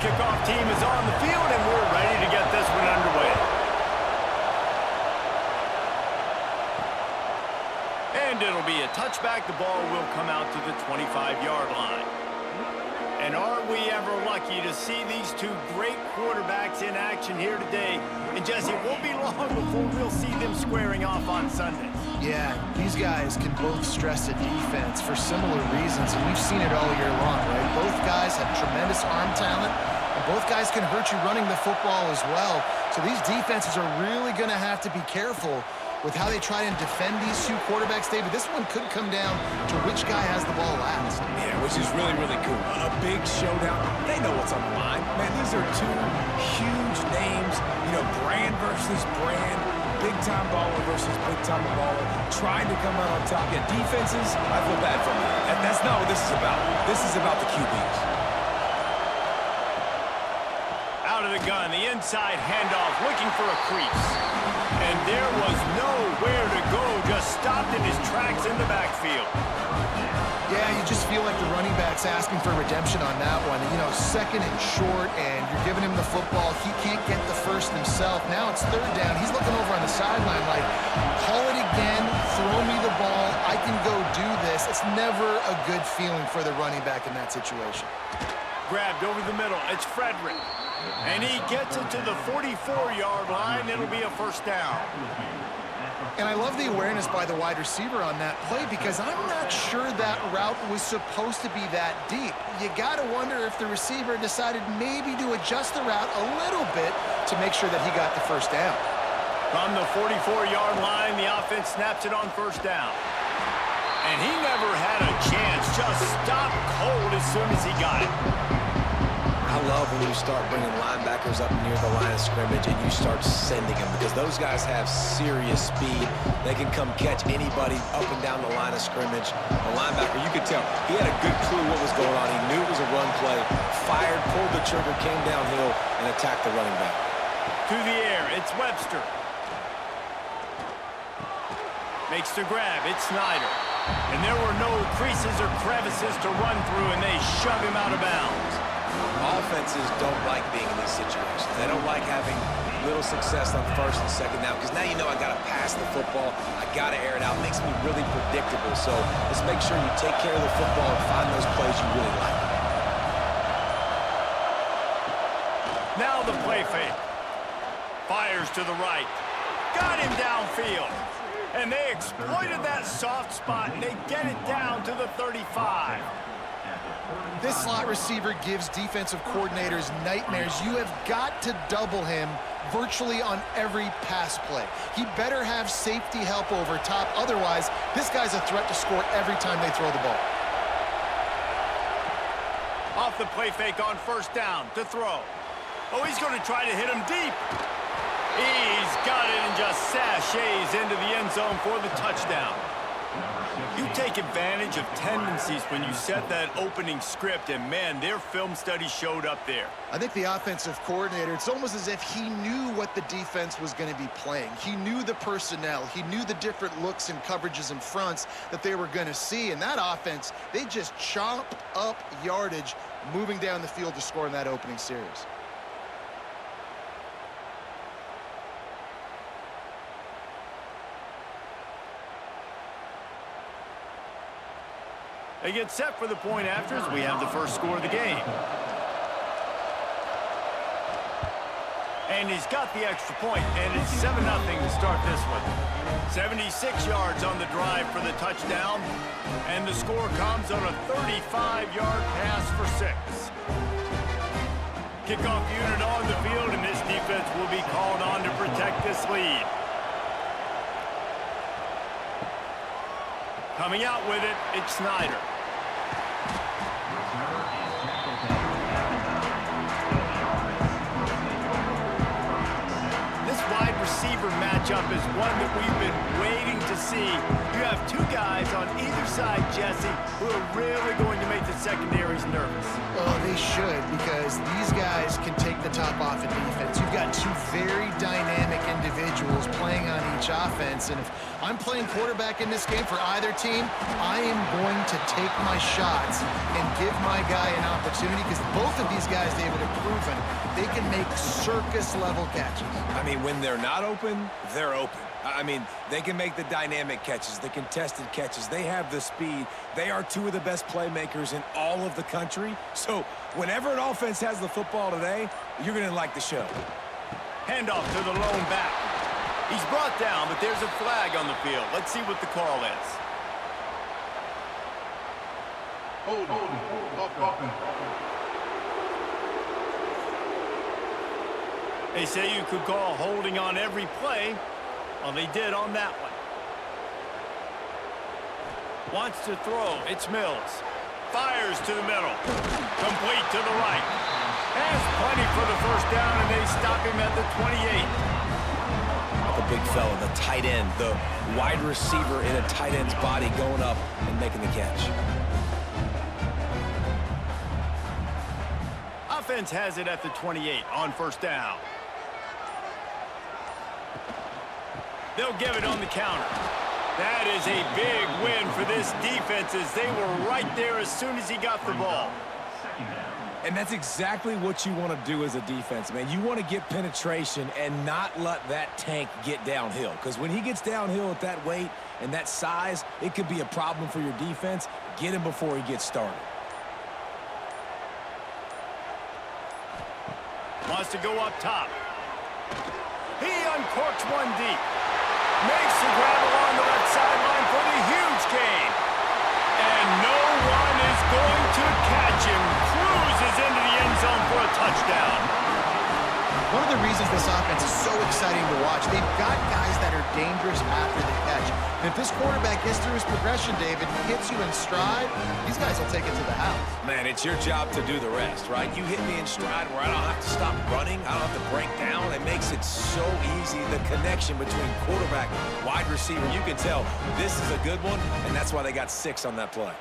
Kickoff team is on the field, and we're ready to get this one underway. And it'll be a touchback. The ball will come out to the 25-yard line. And are we ever lucky to see these two great quarterbacks in action here today? And Jesse, it won't be long before we'll see them squaring off on Sunday. Yeah, these guys can both stress a defense for similar reasons, and we've seen it all year long, right? Both guys have tremendous arm talent, and both guys can hurt you running the football as well. So these defenses are really going to have to be careful with how they try and defend these two quarterbacks, David. This one could come down to which guy has the ball last. Yeah, which is really, really cool. A big showdown. They know what's on the line. Man, these are two huge names, you know, brand versus brand, big-time baller versus big-time baller, trying to come out on top. Yeah, defenses, I feel bad for them. And that's not what this is about. This is about the QBs. Out of the gun, the inside handoff, looking for a crease. And there was nowhere to go, just stopped in his tracks in the backfield. Yeah, you just feel like the running back's asking for redemption on that one. You know, second and short, and you're giving him the football. He can't get the first himself. Now it's third down. He's looking over on the sideline like, call it again, throw me the ball, I can go do this. It's never a good feeling for the running back in that situation. Grabbed over the middle, it's Frederick. And he gets it to the 44-yard line. It'll be a first down. And I love the awareness by the wide receiver on that play because I'm not sure that route was supposed to be that deep. You got to wonder if the receiver decided maybe to adjust the route a little bit to make sure that he got the first down. From the 44-yard line, the offense snaps it on first down. And he never had a chance, just stopped cold as soon as he got it. I love when you start bringing linebackers up near the line of scrimmage and you start sending them because those guys have serious speed. They can come catch anybody up and down the line of scrimmage. A linebacker, you could tell, he had a good clue what was going on. He knew it was a run play, fired, pulled the trigger, came downhill, and attacked the running back. To the air, it's Webster. Makes the grab, it's Snyder. And there were no creases or crevices to run through, and they shove him out of bounds. Offenses don't like being in these situations. They don't like having little success on first and second down because now you know I got to pass the football. I got to air it out. It makes me really predictable. So let's make sure you take care of the football and find those plays you really like. Now the play fake. Fires to the right. Got him downfield. And they exploited that soft spot, and they get it down to the 35. This slot receiver gives defensive coordinators nightmares. You have got to double him virtually on every pass play. He better have safety help over top. Otherwise, this guy's a threat to score every time they throw the ball. Off the play fake on first down to throw. Oh, he's going to try to hit him deep. He's got it and just sashays into the end zone for the touchdown. You take advantage of tendencies when you set that opening script, and man, their film study showed up there. I think the offensive coordinator, it's almost as if he knew what the defense was going to be playing. He knew the personnel. He knew the different looks and coverages and fronts that they were going to see. And that offense, they just chomp up yardage moving down the field to score in that opening series. They get set for the point after as we have the first score of the game. And he's got the extra point, and it's 7-0 to start this one. 76 yards on the drive for the touchdown, and the score comes on a 35-yard pass for 6. Kickoff unit on the field, and this defense will be called on to protect this lead. Coming out with it, it's Snyder. This wide receiver matchup is one that we've been waiting to see. You have two guys on either side, Jesse, who are really going to make the secondaries nervous. Oh, they should, because these guys can take the top off of defense. You've got two very dynamic individuals playing on each one-touch offense. And if I'm playing quarterback in this game for either team, I am going to take my shots and give my guy an opportunity, because both of these guys, David, have proven they can make circus-level catches. I mean, when they're not open, they're open. I mean, they can make the dynamic catches, the contested catches. They have the speed. They are two of the best playmakers in all of the country. So whenever an offense has the football today, you're going to like the show. Handoff to the lone back. He's brought down, but there's a flag on the field. Let's see what the call is. They say you could call holding on every play. Well, they did on that one. Wants to throw. It's Mills. Fires to the middle. Complete to the right. Has plenty for the first down, and they stop him at the 28. The big fella, the tight end, the wide receiver in a tight end's body going up and making the catch. Offense has it at the 28 on first down. They'll give it on the counter. That is a big win for this defense, as they were right there as soon as he got the ball. And that's exactly what you want to do as a defense, man. You want to get penetration and not let that tank get downhill. Because when he gets downhill at that weight and that size, it could be a problem for your defense. Get him before he gets started. Wants to go up top. He uncorks one deep. Makes the grab along the left sideline for the huge gain. And no one is going to catch him. Cruises into the end zone for a touchdown. One of the reasons this offense is so exciting to watch, they've got guys that are dangerous after the catch. And if this quarterback gets through his progression, David, hits you in stride, these guys will take it to the house. Man, it's your job to do the rest, right? You hit me in stride where I don't have to stop running. I don't have to break down. It makes it so easy. The connection between quarterback, wide receiver, you can tell this is a good one, and that's why they got 6 on that play.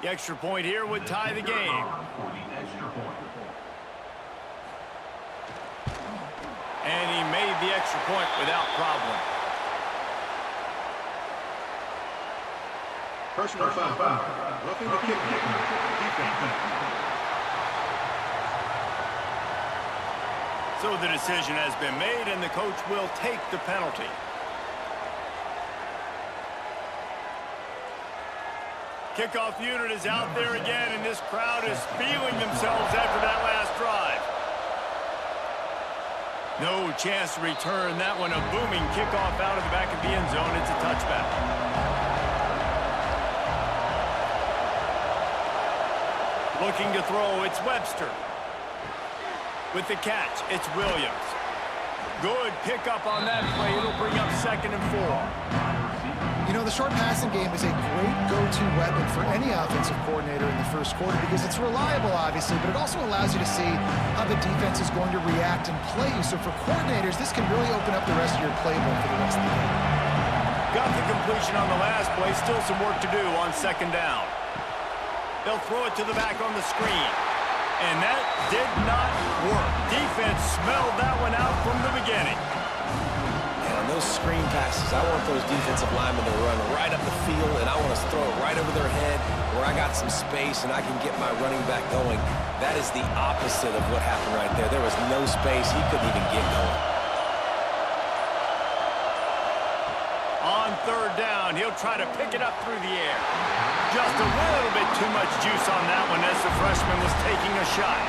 The extra point here would tie the game. And he made the extra point without problem. Personal foul. Roughing the kick. So the decision has been made, and the coach will take the penalty. Kickoff unit is out there again, and this crowd is feeling themselves after that last drive. No chance to return that one. A booming kickoff out of the back of the end zone. It's a touchback. Looking to throw, it's Webster. With the catch, it's Williams. Good pickup on that play. It'll bring up 2nd and 4. You know, the short passing game is a great go-to weapon for any offensive coordinator in the first quarter, because it's reliable, obviously, but it also allows you to see how the defense is going to react and play. So for coordinators, this can really open up the rest of your playbook for the rest of the game. Got the completion on the last play. Still some work to do on 2nd down. They'll throw it to the back on the screen. And that did not work. Defense smelled that one out from the beginning. On those screen passes, I want those defensive linemen to run right up the field, and I want to throw it right over their head where I got some space and I can get my running back going. That is the opposite of what happened right there. There was no space. He couldn't even get going. On 3rd down, he'll try to pick it up through the air. Just a little bit too much juice on that one as the freshman was taking a shot.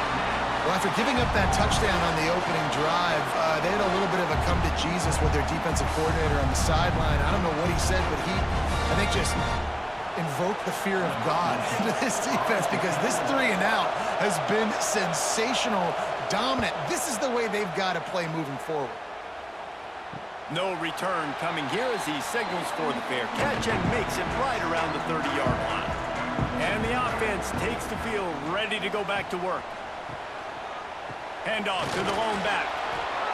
Well, after giving up that touchdown on the opening drive, they had a little bit of a come to Jesus with their defensive coordinator on the sideline. I don't know what he said, but he, I think, just invoked the fear of God into this defense, because this 3 and out has been sensational, dominant. This is the way they've got to play moving forward. No return coming here as he signals for the fair catch and makes it right around the 30-yard line. And the offense takes the field, ready to go back to work. Handoff to the lone back.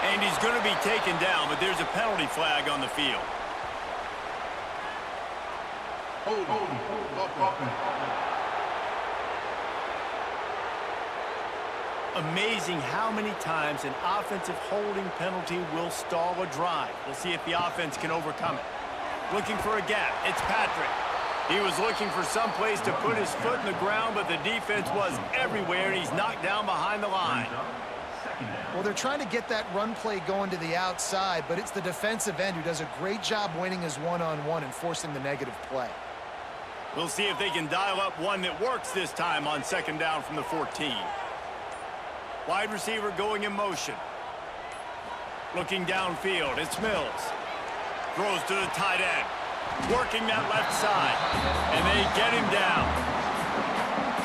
And he's going to be taken down, but there's a penalty flag on the field. Amazing how many times an offensive holding penalty will stall a drive. We'll see if the offense can overcome it. Looking for a gap. It's Patrick. He was looking for some place to put his foot in the ground, but the defense was everywhere, and he's knocked down behind the line. Well, they're trying to get that run play going to the outside, but it's the defensive end who does a great job winning his one-on-one and forcing the negative play. We'll see if they can dial up one that works this time on second down from the 14. Wide receiver going in motion. Looking downfield, it's Mills. Throws to the tight end. Working that left side. And they get him down.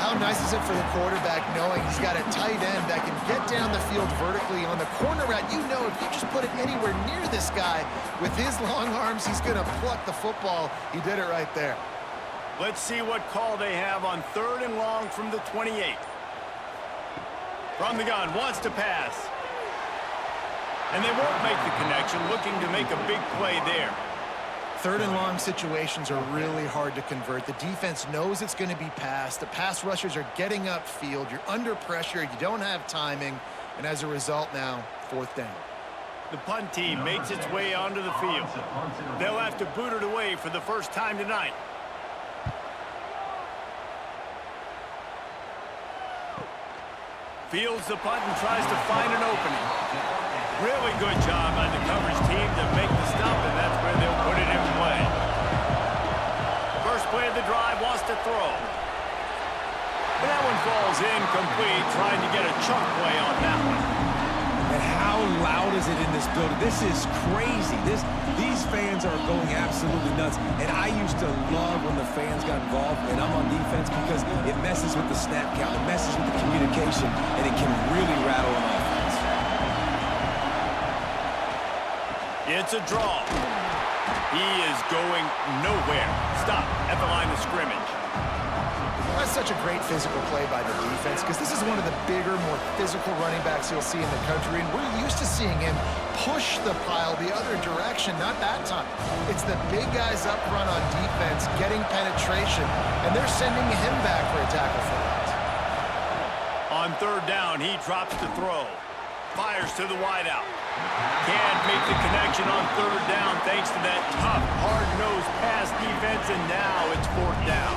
How nice is it for the quarterback knowing he's got a tight end that can get down the field vertically on the corner route? You know if you just put it anywhere near this guy, with his long arms, he's going to pluck the football. He did it right there. Let's see what call they have on 3rd and long from the 28. From the gun, wants to pass. And they won't make the connection, looking to make a big play there. 3rd and long situations are really hard to convert. The defense knows it's going to be passed. The pass rushers are getting upfield. You're under pressure. You don't have timing. And as a result now, 4th down. The punt team makes its way onto the field. They'll have to boot it away for the first time tonight. Fields the punt and tries to find an opening. Really good job by the coverage team to make the stop, and that's where they'll put it in play. First play of the drive, wants to throw. And that one falls incomplete, trying to get a chunk play on that one. And how loud is it in this building? This is crazy. These fans are going absolutely nuts. And I used to love when the fans got involved when I'm on defense because it messes with the snap count, it messes with the communication, and it can really rattle an offense. It's a draw. He is going nowhere. Stop at the line of scrimmage. That's such a great physical play by the defense because this is one of the bigger, more physical running backs you'll see in the country, and we're used to seeing him push the pile the other direction, not that time. It's the big guys up front on defense getting penetration, and they're sending him back for a tackle for that. On 3rd down, he drops to throw. Fires to the wideout. Can't make the connection on 3rd down thanks to that tough, hard-nosed pass defense, and now it's 4th down.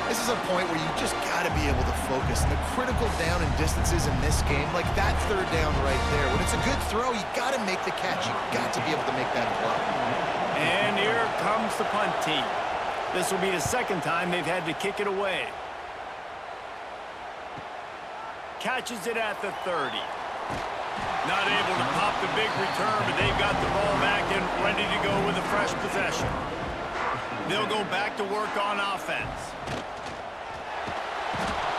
This is a point where you just got to be able to focus. And the critical down and distances in this game, like that 3rd down right there, when it's a good throw, you got to make the catch. You got to be able to make that play. And here comes the punt team. This will be the 2nd time they've had to kick it away. Catches it at the 30. Not able to pop the big return, but they've got the ball back and ready to go with a fresh possession. They'll go back to work on offense.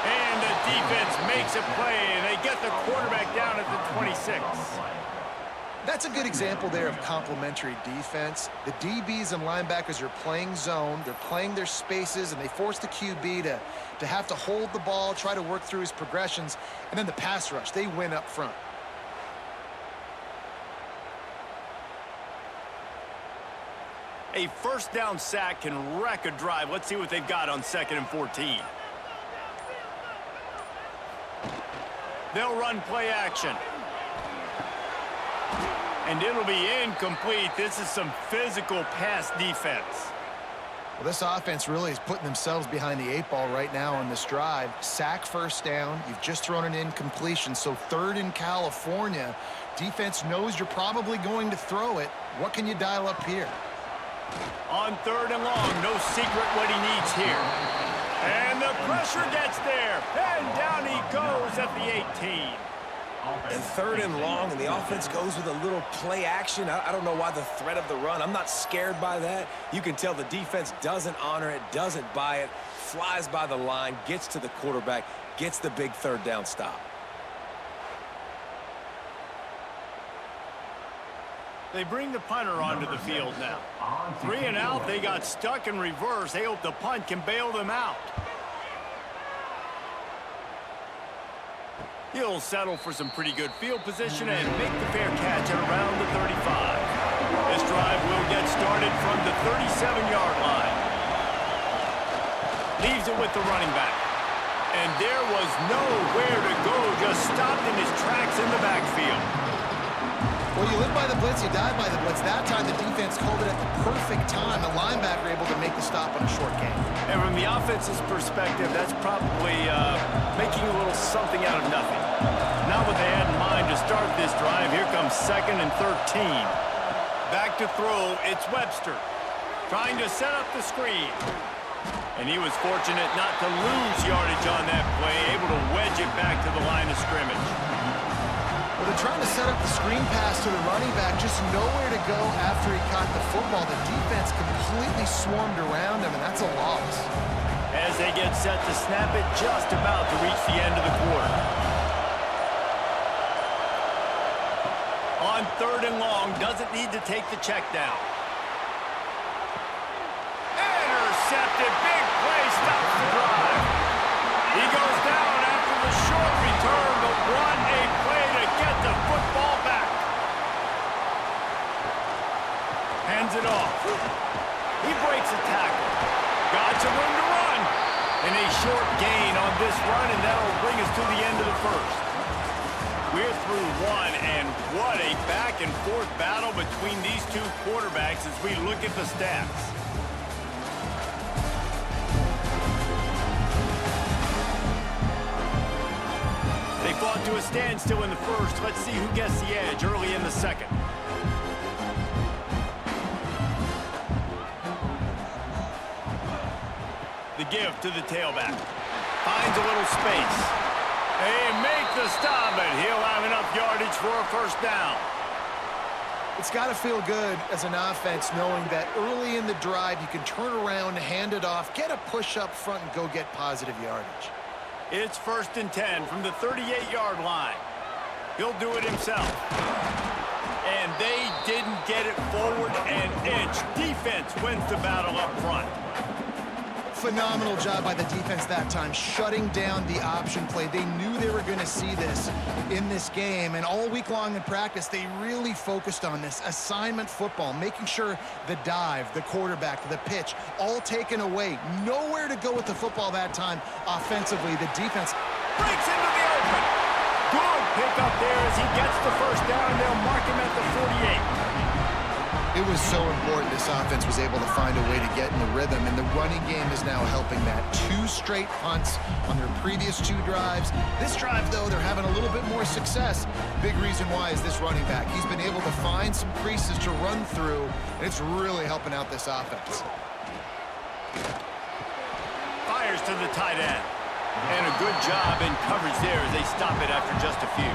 And the defense makes a play, and they get the quarterback down at the 26. That's a good example there of complementary defense. The DBs and linebackers are playing zone. They're playing their spaces, and they force the QB to have to hold the ball, try to work through his progressions. And then the pass rush, they win up front. A 1st down sack can wreck a drive. Let's see what they've got on 2nd and 14. They'll run play action. And it'll be incomplete. This is some physical pass defense. Well, this offense really is putting themselves behind the 8 ball right now on this drive. Sack 1st down. You've just thrown an incompletion. So 3rd in California. Defense knows you're probably going to throw it. What can you dial up here? On 3rd and long, no secret what he needs here. And the pressure gets there. And down he goes at the 18. And 3rd and long, and the offense goes with a little play action. I don't know why the threat of the run. I'm not scared by that. You can tell the defense doesn't honor it, doesn't buy it, flies by the line, gets to the quarterback, gets the big 3rd down stop. They bring the punter onto the field now. 3 and out, they got stuck in reverse. They hope the punt can bail them out. He'll settle for some pretty good field position and make the fair catch at around the 35. This drive will get started from the 37-yard line. Leaves it with the running back. And there was nowhere to go, just stopped in his tracks in the backfield. Well, you live by the blitz, you die by the blitz. That time the defense called it at the perfect time. The linebacker able to make the stop on a short gain. And from the offense's perspective, that's probably making a little something out of nothing. Not what they had in mind to start this drive. Here comes 2nd and 13. Back to throw, it's Webster. Trying to set up the screen. And he was fortunate not to lose yardage on that play, able to wedge it back to the line of scrimmage. Well, they're trying to set up the screen pass to the running back, just nowhere to go after he caught the football. The defense completely swarmed around him, and that's a loss. As they get set to snap it, just about to reach the end of the quarter. On 3rd and long, doesn't need to take the check down. Intercepted, big play, stops the drive. He goes down after the short return, but what a play to get the football back. Hands it off. He breaks a tackle. Got some room to run. And a short gain on this run, and that'll bring us to the end of the first. We're through one, and what a back-and-forth battle between these two quarterbacks as we look at the stats. They fought to a standstill in the first. Let's see who gets the edge early in the second. The give to the tailback. Finds a little space. They make the stop, and he'll have enough yardage for a first down. It's got to feel good as an offense knowing that early in the drive you can turn around, hand it off, get a push up front, and go get positive yardage. It's 1st and 10 from the 38-yard line. He'll do it himself. And they didn't get it forward an inch. Defense wins the battle up front. Phenomenal job by the defense that time, shutting down the option play. They knew they were going to see this in this game, and all week long in practice, they really focused on this assignment football, making sure the dive, the quarterback, the pitch, all taken away. Nowhere to go with the football that time offensively. The defense breaks into the open. Good pickup there as he gets the first down. They'll mark him at the 48. It was so important this offense was able to find a way to get in the rhythm, and the running game is now helping that. 2 straight punts on their previous 2 drives. This drive, though, they're having a little bit more success. Big reason why is this running back. He's been able to find some creases to run through, and it's really helping out this offense. Fires to the tight end. And a good job in coverage there as they stop it after just a few.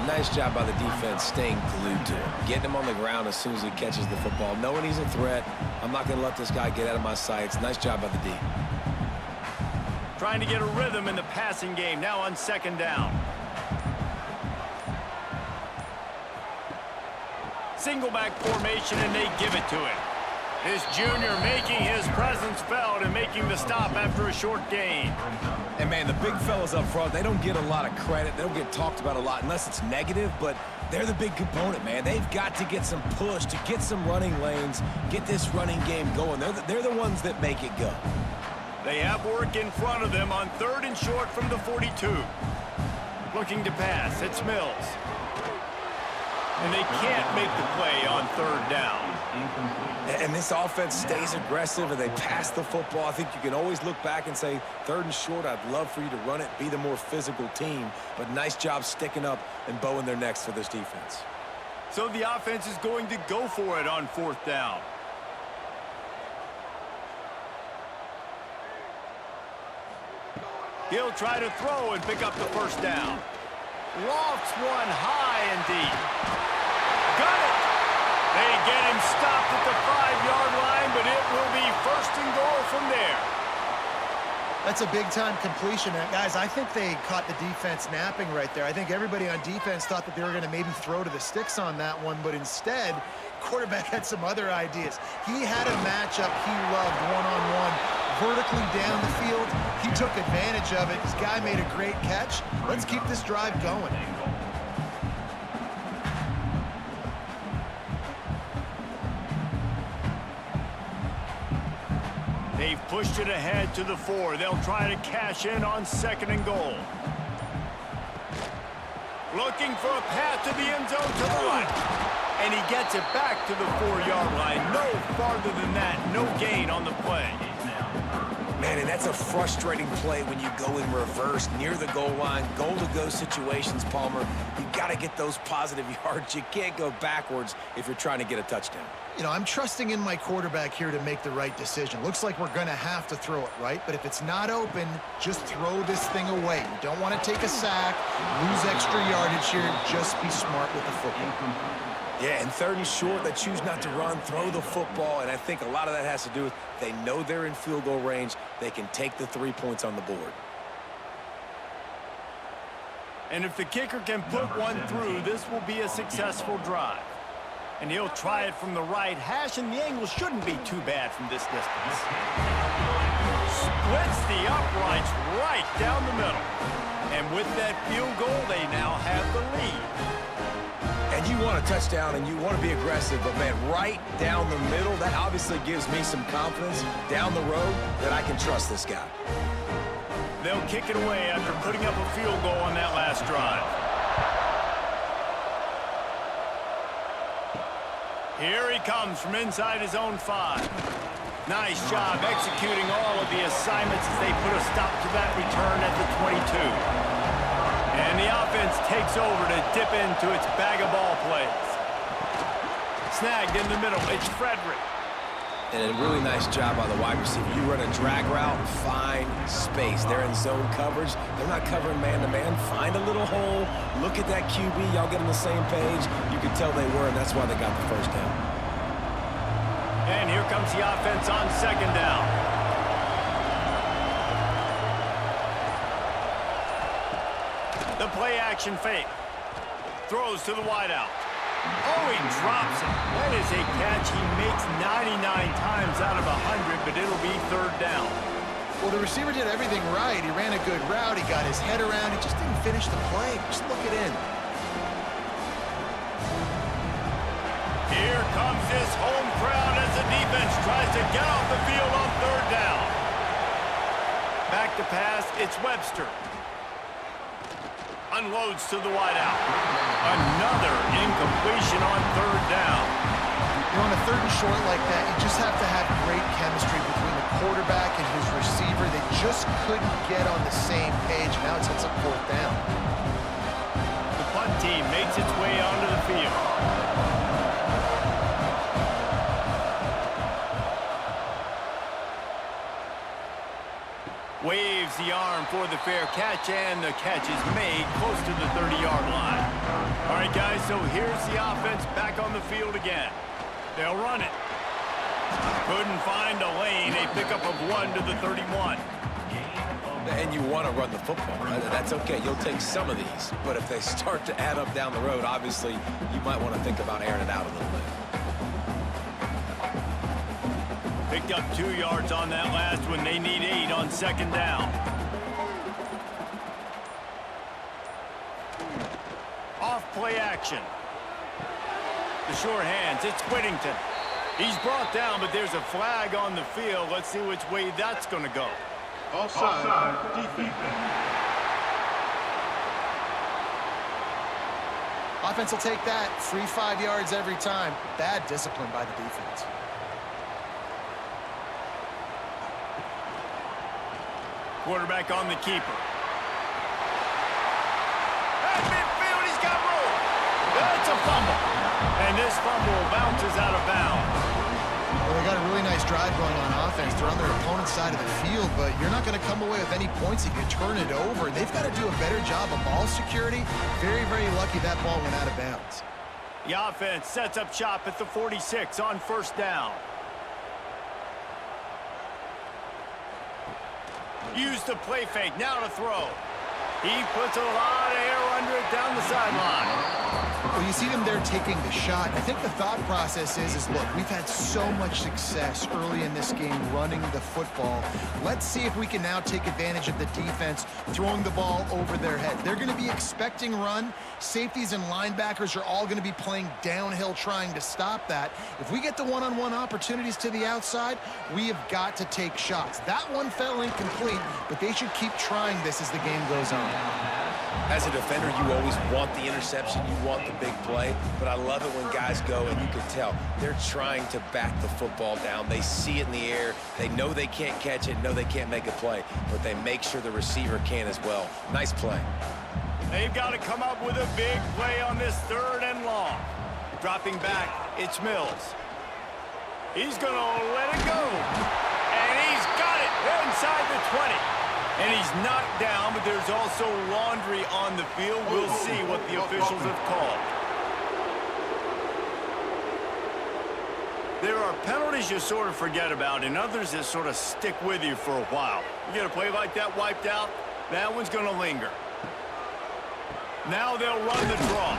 Nice job by the defense staying glued to him, getting him on the ground as soon as he catches the football, knowing he's a threat. I'm not going to let this guy get out of my sights. Nice job by the D. Trying to get a rhythm in the passing game, now on 2nd down. Single back formation, and they give it to him. This junior making his presence felt and making the stop after a short gain. And, man, the big fellas up front, they don't get a lot of credit. They don't get talked about a lot unless it's negative, but they're the big component, man. They've got to get some push, to get some running lanes, get this running game going. They're the ones that make it go. They have work in front of them on 3rd and short from the 42. Looking to pass, it's Mills. And they can't make the play on 3rd down. And this offense stays aggressive and they pass the football. I think you can always look back and say, 3rd and short, I'd love for you to run it, be the more physical team. But nice job sticking up and bowing their necks for this defense. So the offense is going to go for it on 4th down. He'll try to throw and pick up the first down. Lofts one high and deep. Got it! They get him stopped at the 5-yard line, but it will be 1st and goal from there. That's a big-time completion. Guys, I think they caught the defense napping right there. I think everybody on defense thought that they were going to maybe throw to the sticks on that one, but instead, quarterback had some other ideas. He had a matchup he loved one-on-one vertically down the field. He took advantage of it. This guy made a great catch. Let's keep this drive going. They've pushed it ahead to the 4. They'll try to cash in on 2nd and goal. Looking for a path to the end zone to the right. And he gets it back to the 4-yard line. No farther than that. No gain on the play. Man, and that's a frustrating play when you go in reverse near the goal line. Goal-to-go situations, Palmer. You got to get those positive yards. You can't go backwards if you're trying to get a touchdown. You know, I'm trusting in my quarterback here to make the right decision. Looks like we're going to have to throw it, right? But if it's not open, just throw this thing away. You don't want to take a sack, lose extra yardage here. Just be smart with the football. Yeah, and 3rd and short, they choose not to run, throw the football, and I think a lot of that has to do with they know they're in field goal range. They can take the 3 points on the board. And if the kicker can put one through, this will be a successful drive. And he'll try it from the right hash, and the angle shouldn't be too bad from this distance. Splits the uprights right down the middle. And with that field goal, they now have the lead. And you want a touchdown, and you want to be aggressive, but, man, right down the middle, that obviously gives me some confidence down the road that I can trust this guy. They'll kick it away after putting up a field goal on that last drive. Here he comes from inside his own 5. Nice job executing all of the assignments as they put a stop to that return at the 22. And the offense takes over to dip into its bag of ball plays. Snagged in the middle, it's Frederick. And a really nice job by the wide receiver. You run a drag route, find space. They're in zone coverage. They're not covering man-to-man. Find a little hole. Look at that QB. Y'all get on the same page. You can tell they were, and that's why they got the 1st down. And here comes the offense on 2nd down. The play-action fake. Throws to the wideout. Oh, he drops it. That is a catch he makes 99 times out of 100, but it'll be 3rd down. Well, the receiver did everything right. He ran a good route. He got his head around. He just didn't finish the play. Just look it in. Here comes this home crowd as the defense tries to get off the field on 3rd down. Back to pass, it's Webster. Unloads to the wideout. Another incompletion on 3rd down. You know, on a 3rd and short like that, you just have to have great chemistry between the quarterback and his receiver. They just couldn't get on the same page. Now it sets up 4th down. The punt team makes its way onto the field. Waves the arm for the fair catch, and the catch is made close to the 30-yard line. All right, guys, so here's the offense back on the field again. They'll run it. Couldn't find a lane. A pickup of 1 to the 31. And you want to run the football. That's okay. You'll take some of these. But if they start to add up down the road, obviously, you might want to think about airing it out a little bit. Picked up 2 yards on that last one. They need 8 on 2nd down. Off play action. The short hands, it's Whittington. He's brought down, but there's a flag on the field. Let's see which way that's going to go. Offside. Defense. Offense will take that. Free 5 yards every time. Bad discipline by the defense. Quarterback on the keeper. At midfield, he's got room. That's a fumble. And this fumble bounces out of bounds. Well, they got a really nice drive going on offense. They're on their opponent's side of the field, but you're not going to come away with any points if you turn it over. They've got to do a better job of ball security. Very, very lucky that ball went out of bounds. The offense sets up shop at the 46 on 1st down. Use the play fake, now to throw. He puts a lot of air under it down the sideline. Well, you see them there taking the shot. I think the thought process is look, we've had so much success early in this game running the football. Let's see if we can now take advantage of the defense throwing the ball over their head. They're going to be expecting run. Safeties and linebackers are all going to be playing downhill trying to stop that. If we get the one-on-one opportunities to the outside, we have got to take shots. That one fell incomplete, but they should keep trying this as the game goes on. As a defender, you always want the interception, you want the big play, but I love it when guys go and you can tell they're trying to back the football down. They see it in the air. They know they can't catch it, know they can't make a play, but they make sure the receiver can as well. Nice play. They've got to come up with a big play on this 3rd and long. Dropping back, it's Mills. He's going to let it go. And he's got it inside the 20. And he's knocked down, but there's also laundry on the field. We'll see what the officials have called. There are penalties you sort of forget about and others that sort of stick with you for a while. You get a play like that wiped out, that one's going to linger. Now they'll run the draw.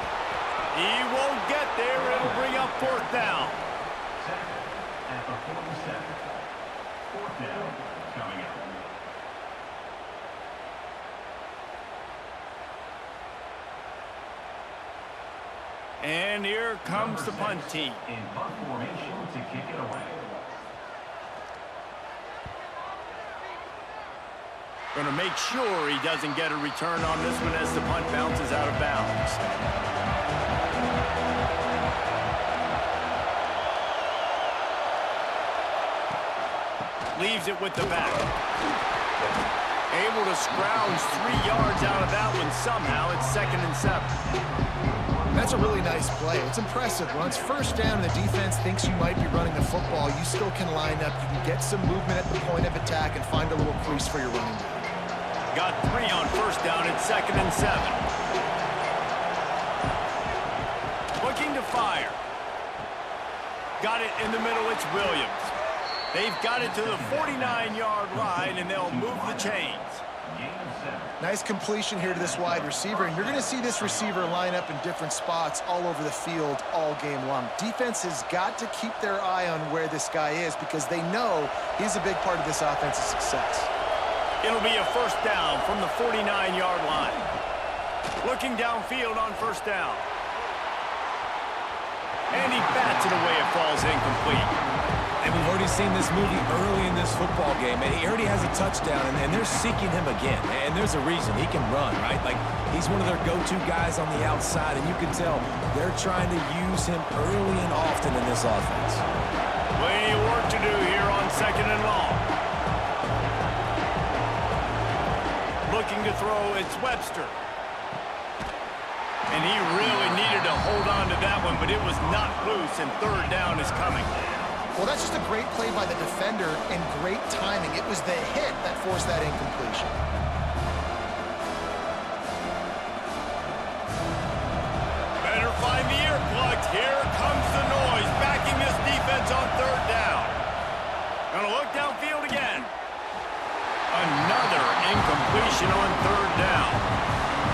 He won't get there. It'll bring up 4th down. At the 47. 4th down coming up. And here comes the punt team. In punt formation to kick it away. Going to make sure he doesn't get a return on this one as the punt bounces out of bounds. Leaves it with the back. Able to scrounge 3 yards out of that one somehow. It's 2nd and 7. That's a really nice play. It's impressive. Once 1st down and the defense thinks you might be running the football, you still can line up. You can get some movement at the point of attack and find a little crease for your running back. Got 3 on 1st down. It's 2nd and 7. Looking to fire. Got it in the middle. It's Williams. They've got it to the 49-yard line, and they'll move the chains. Nice completion here to this wide receiver, and you're going to see this receiver line up in different spots all over the field all game long. Defense has got to keep their eye on where this guy is because they know he's a big part of this offense's success. It'll be a 1st down from the 49-yard line. Looking downfield on 1st down. And he bats it away. It falls incomplete. And we've already seen this movie early in this football game, and he already has a touchdown, and they're seeking him again. And there's a reason. He can run, right? Like, he's one of their go-to guys on the outside, and you can tell they're trying to use him early and often in this offense. Plenty of work to do here on 2nd and long. Looking to throw, it's Webster. And he really needed to hold on to that one, but it was not loose, and 3rd down is coming. Well, that's just a great play by the defender and great timing. It was the hit that forced that incompletion. Better find the earplugs. Here comes the noise, backing this defense on 3rd down. Gonna look downfield again. Another incompletion on 3rd down.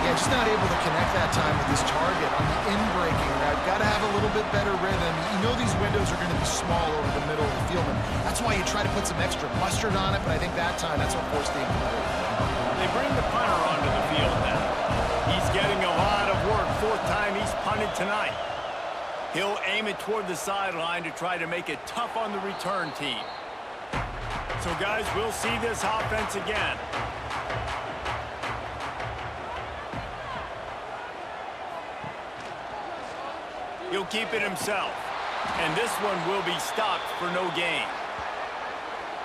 Yeah, just not able to connect that time with his target on the in-breaking route. Got to have a little bit better rhythm. You know these windows are going to be small over the middle of the field, and that's why you try to put some extra mustard on it, but I think that time that's what forced the incomplete. They bring the punter onto the field now. He's getting a lot of work. 4th time he's punted tonight. He'll aim it toward the sideline to try to make it tough on the return team. So, guys, we'll see this offense again. He'll keep it himself. And this one will be stopped for no gain.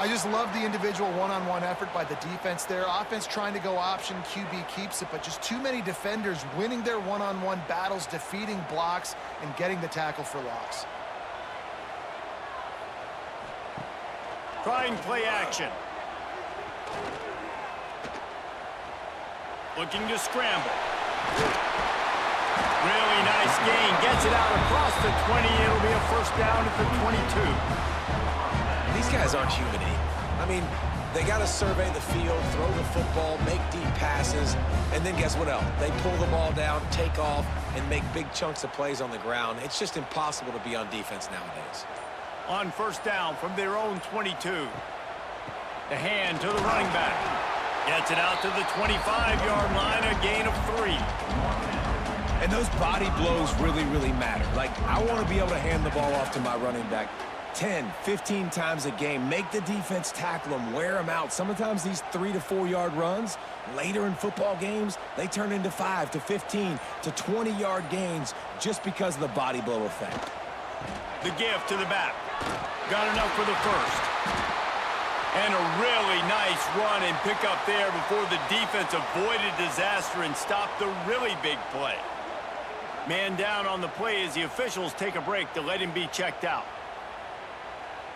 I just love the individual one-on-one effort by the defense there. Offense trying to go option, QB keeps it, but just too many defenders winning their one-on-one battles, defeating blocks, and getting the tackle for loss. Trying play action. Looking to scramble. Really nice gain. Gets it out across the 20. It'll be a 1st down at the 22. These guys aren't human. I mean, They got to survey the field, throw the football, make deep passes, and then guess what else? They pull the ball down, take off, and make big chunks of plays on the ground. It's just impossible to be on defense nowadays. On first down from their own 22. The hand to the running back. Gets it out to the 25-yard line, a gain of 3. And those body blows really, really matter. Like, I want to be able to hand the ball off to my running back 10, 15 times a game. Make the defense tackle them, wear them out. Sometimes these 3 to 4 yard runs, later in football games, they turn into 5 to 15 to 20-yard gains just because of the body blow effect. The give to the back. Got enough for the first. And a really nice run and pick up there before the defense avoided disaster and stopped the really big play. Man down on the play as the officials take a break to let him be checked out.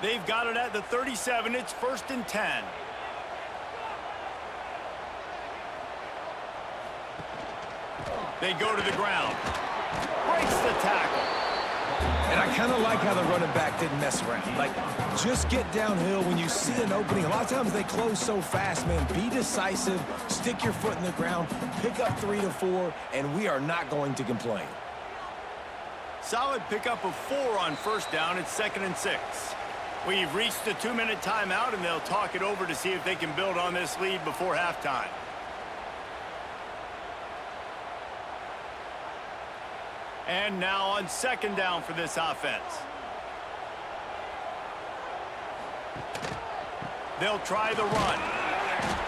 They've got it at the 37. It's 1st and 10. They go to the ground. Breaks the tackle. And I kind of like how the running back didn't mess around. Like, just get downhill when you see an opening. A lot of times they close so fast, man. Be decisive, stick your foot in the ground, pick up 3 to 4, and we are not going to complain. Solid pickup of 4 on first down. It's 2nd and 6. We've reached the 2-minute timeout, and they'll talk it over to see if they can build on this lead before halftime. And now on 2nd down for this offense. They'll try the run.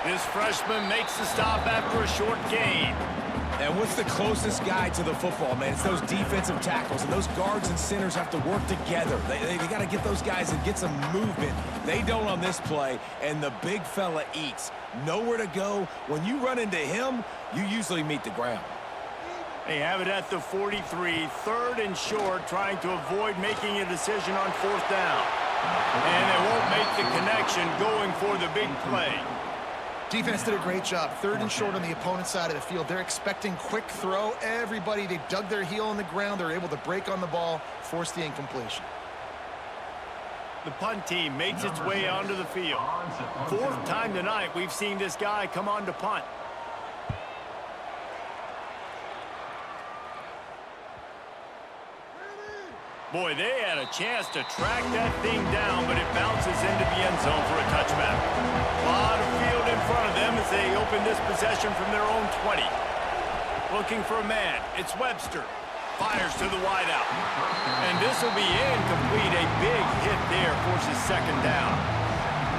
This freshman makes the stop after a short gain. And what's the closest guy to the football, man? It's those defensive tackles, and those guards and centers have to work together. They got to get those guys and get some movement. They don't on this play, and the big fella eats. Nowhere to go. When you run into him, you usually meet the ground. They have it at the 43, 3rd and short, trying to avoid making a decision on 4th down. And they won't make the connection going for the big play. Defense did a great job. 3rd and short on the opponent's side of the field. They're expecting quick throw. Everybody, they dug their heel on the ground. They're able to break on the ball, force the incompletion. The punt team makes its way onto the field. 4th time tonight we've seen this guy come on to punt. Boy, they had a chance to track that thing down, but it bounces into the end zone for a touchback. A lot of field in front of them as they open this possession from their own 20. Looking for a man. It's Webster. Fires to the wideout. And this will be incomplete. A big hit there forces 2nd down.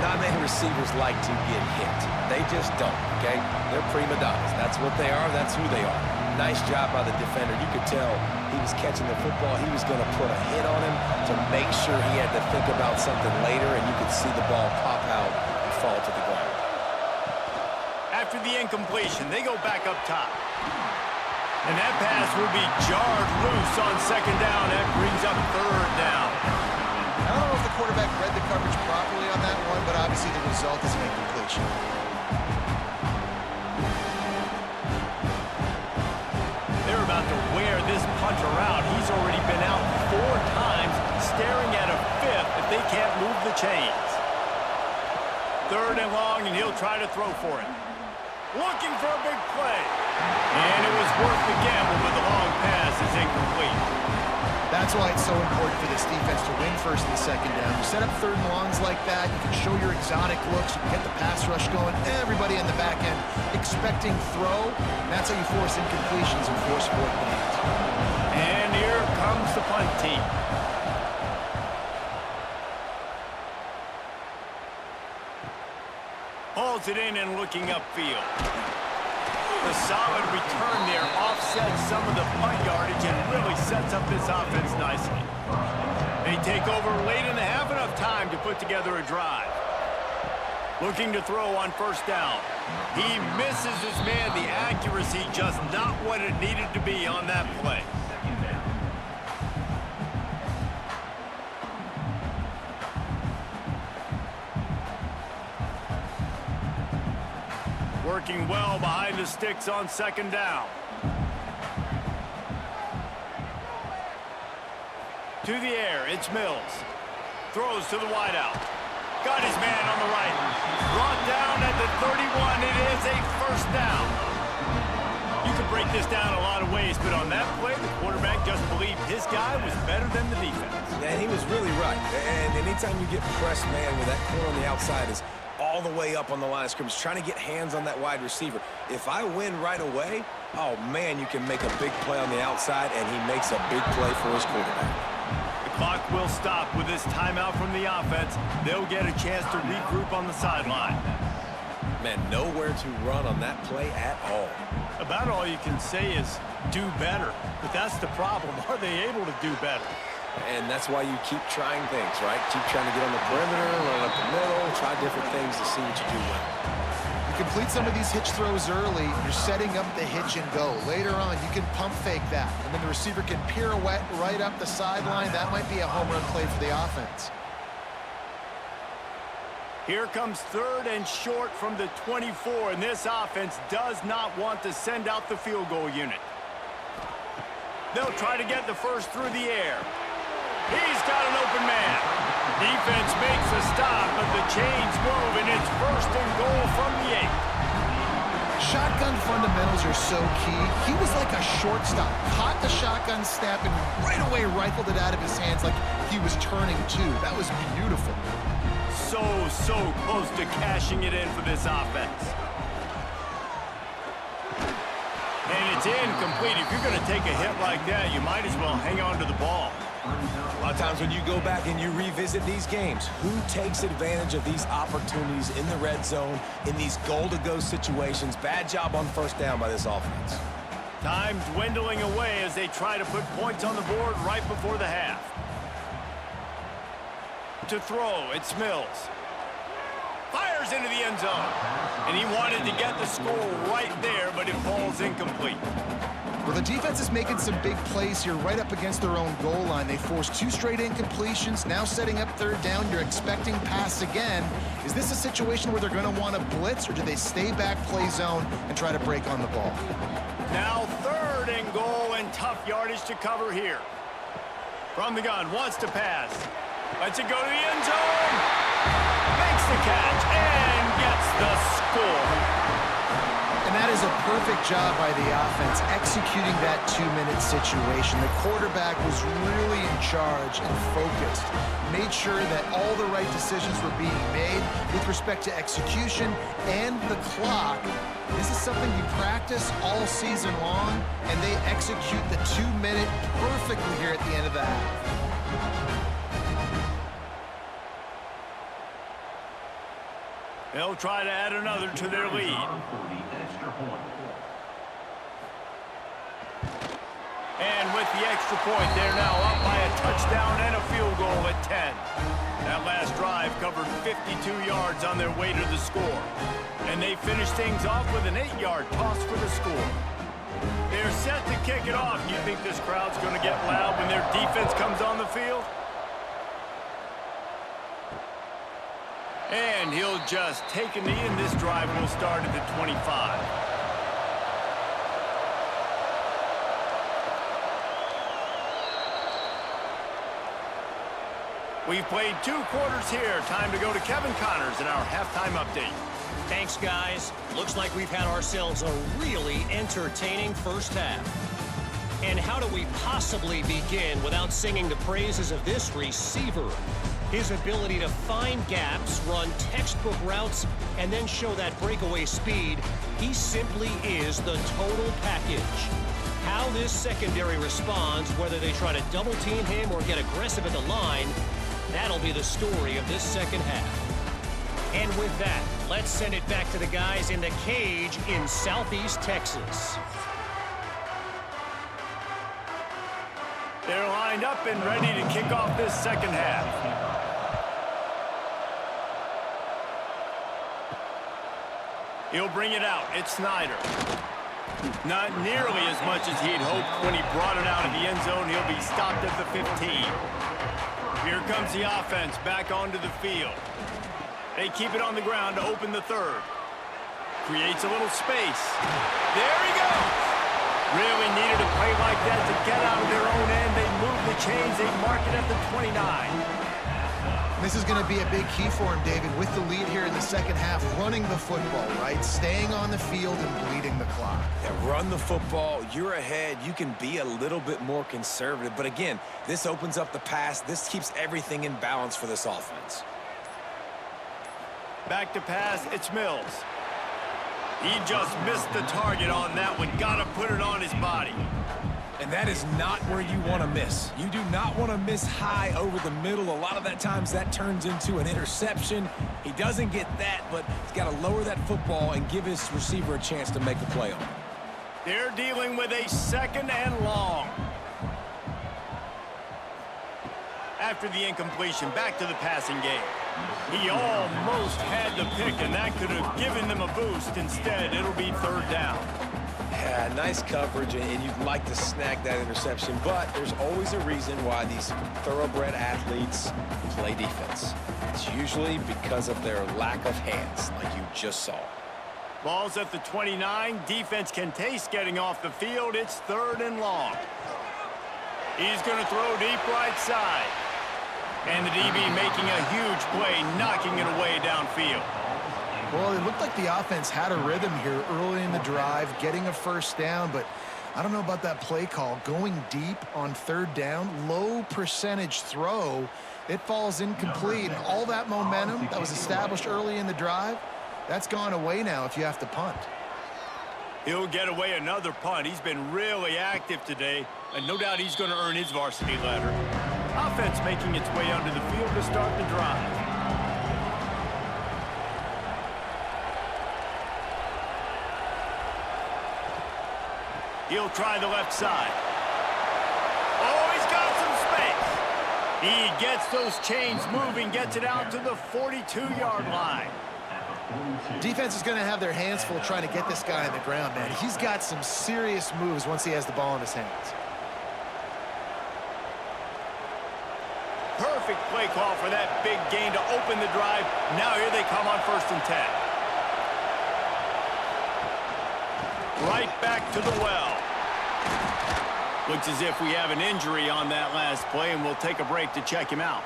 Not many receivers like to get hit. They just don't, okay? They're prima donnas. That's what they are. That's who they are. Nice job by the defender. You could tell he was catching the football. He was going to put a hit on him to make sure he had to think about something later, and you could see the ball pop out and fall to the ground. After the incompletion, they go back up top. And that pass will be jarred loose on 2nd down. That brings up 3rd down. I don't know if the quarterback read the coverage properly on that one, but obviously the result is an incompletion. They're about to wear this punter out. He's already been out 4 times, staring at a 5th if they can't move the chains. 3rd and long, and he'll try to throw for it. Looking for a big play. And it was worth the gamble, but the long pass is incomplete. That's why it's so important for this defense to win 1st and 2nd down. You set up 3rd and longs like that, you can show your exotic looks, you can get the pass rush going, everybody in the back end expecting throw. That's how you force incompletions and force 4th downs. And here comes the punt team. Hauls it in and looking upfield. The solid return there offsets some of the punt yardage and really sets up this offense nicely. They take over late in the half, enough time to put together a drive. Looking to throw on 1st down. He misses his man. The accuracy just not what it needed to be on that play. Working well behind the sticks on 2nd down. To the air, it's Mills. Throws to the wideout. Got his man on the right. Brought down at the 31. It is a first down. You could break this down a lot of ways, but on that play, the quarterback just believed his guy was better than the defense. And he was really right. And anytime you get pressed, man, with that corner on the outside is all the way up on the line of scrimmage, trying to get hands on that wide receiver. If I win right away, oh, man, you can make a big play on the outside, and he makes a big play for his quarterback. The clock will stop with this timeout from the offense. They'll get a chance to regroup on the sideline. Man, nowhere to run on that play at all. About all you can say is do better. But that's the problem. Are they able to do better? And that's why you keep trying things, right? Keep trying to get on the perimeter, run up the middle, try different things to see what you do well. You complete some of these hitch throws early, you're setting up the hitch and go. Later on, you can pump fake that, and then the receiver can pirouette right up the sideline. That might be a home run play for the offense. Here comes 3rd and short from the 24, and this offense does not want to send out the field goal unit. They'll try to get the first through the air. He's got an open man. Defense makes a stop, but the chains move, and it's 1st and goal from the 8. Shotgun fundamentals are so key. He was like a shortstop. Caught the shotgun snap and right away rifled it out of his hands like he was turning two. That was beautiful. So close to cashing it in for this offense. And it's incomplete. If you're going to take a hit like that, you might as well hang on to the ball. A lot of times when you go back and you revisit these games, who takes advantage of these opportunities in the red zone, in these goal-to-go situations? Bad job on 1st down by this offense. Time dwindling away as they try to put points on the board right before the half. To throw, it's Mills. Fires into the end zone. And he wanted to get the score right there, but it falls incomplete. Well, the defense is making some big plays here right up against their own goal line. They forced 2 straight incompletions, now setting up 3rd down. You're expecting pass again. Is this a situation where they're going to want to blitz, or do they stay back, play zone, and try to break on the ball? Now 3rd and goal, and tough yardage to cover here. From the gun, wants to pass. Lets it go to the end zone. Makes the catch and gets the score. And that is a perfect job by the offense, executing that 2-minute situation. The quarterback was really in charge and focused. Made sure that all the right decisions were being made with respect to execution and the clock. This is something you practice all season long, and they execute the 2-minute perfectly here at the end of the half. They'll try to add another to their lead. And with the extra point, they're now up by a touchdown and a field goal at 10. That last drive covered 52 yards on their way to the score. And they finish things off with an 8-yard toss for the score. They're set to kick it off. Do you think this crowd's going to get loud when their defense comes on the field? And he'll just take a knee, and this drive will start at the 25. We've played 2 quarters here. Time to go to Kevin Connors in our halftime update. Thanks, guys. Looks like we've had ourselves a really entertaining first half. And how do we possibly begin without singing the praises of this receiver? His ability to find gaps, run textbook routes, and then show that breakaway speed, he simply is the total package. How this secondary responds, whether they try to double-team him or get aggressive at the line, that'll be the story of this second half. And with that, let's send it back to the guys in the cage in Southeast Texas. They're lined up and ready to kick off this second half. He'll bring it out. It's Snyder. Not nearly as much as he'd hoped when he brought it out of the end zone. He'll be stopped at the 15. Here comes the offense back onto the field. They keep it on the ground to open the 3rd. Creates a little space. There he goes. Really needed a play like that to get out of their own end. They move the chains. They mark it at the 29. This is going to be a big key for him, David, with the lead here in the second half, running the football, right? Staying on the field and bleeding the clock. Yeah, run the football. You're ahead. You can be a little bit more conservative. But again, this opens up the pass. This keeps everything in balance for this offense. Back to pass, it's Mills. He just missed the target on that one. Got to put it on his body. And that is not where you want to miss. You do not want to miss high over the middle. A lot of that times that turns into an interception. He doesn't get that, but he's got to lower that football and give his receiver a chance to make a play on it. They're dealing with a 2nd and long. After the incompletion, back to the passing game. He almost had the pick, and that could have given them a boost. Instead, it'll be 3rd down. Yeah, nice coverage, and you'd like to snag that interception, but there's always a reason why these thoroughbred athletes play defense. It's usually because of their lack of hands, like you just saw. Ball's at the 29. Defense can taste getting off the field. It's 3rd and long. He's going to throw deep right side. And the DB making a huge play, knocking it away downfield. Well, it looked like the offense had a rhythm here early in the drive, getting a 1st down, but I don't know about that play call. Going deep on 3rd down, low percentage throw, it falls incomplete. And all that momentum that was established early in the drive, that's gone away now if you have to punt. He'll get away another punt. He's been really active today, and no doubt he's going to earn his varsity letter. Offense making its way onto the field to start the drive. He'll try the left side. Oh, he's got some space. He gets those chains moving, gets it out to the 42-yard line. Defense is going to have their hands full trying to get this guy on the ground, man. He's got some serious moves once he has the ball in his hands. Perfect play call for that big gain to open the drive. Now here they come on 1st and 10. Right back to the well. Looks as if we have an injury on that last play, and we'll take a break to check him out.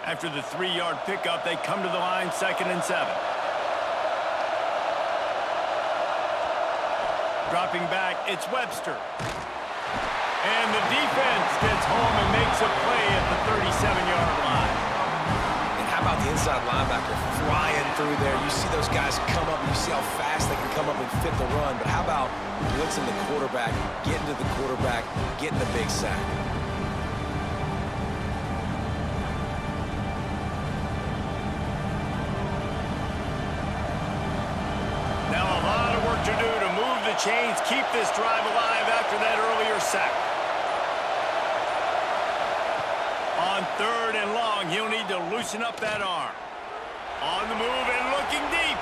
After the 3-yard pickup, they come to the line, 2nd and 7. Dropping back, it's Webster. And the defense gets home and makes a play at the 37-yard line. And how about the inside linebacker flying through there? You see those guys come up, and you see how fast they can come up and fit the run. But how about blitzing the quarterback, getting to the quarterback, getting the big sack? Now a lot of work to do to move the chains, keep this drive alive after that earlier sack. On 3rd and long, he'll need to loosen up that arm. On the move and looking deep.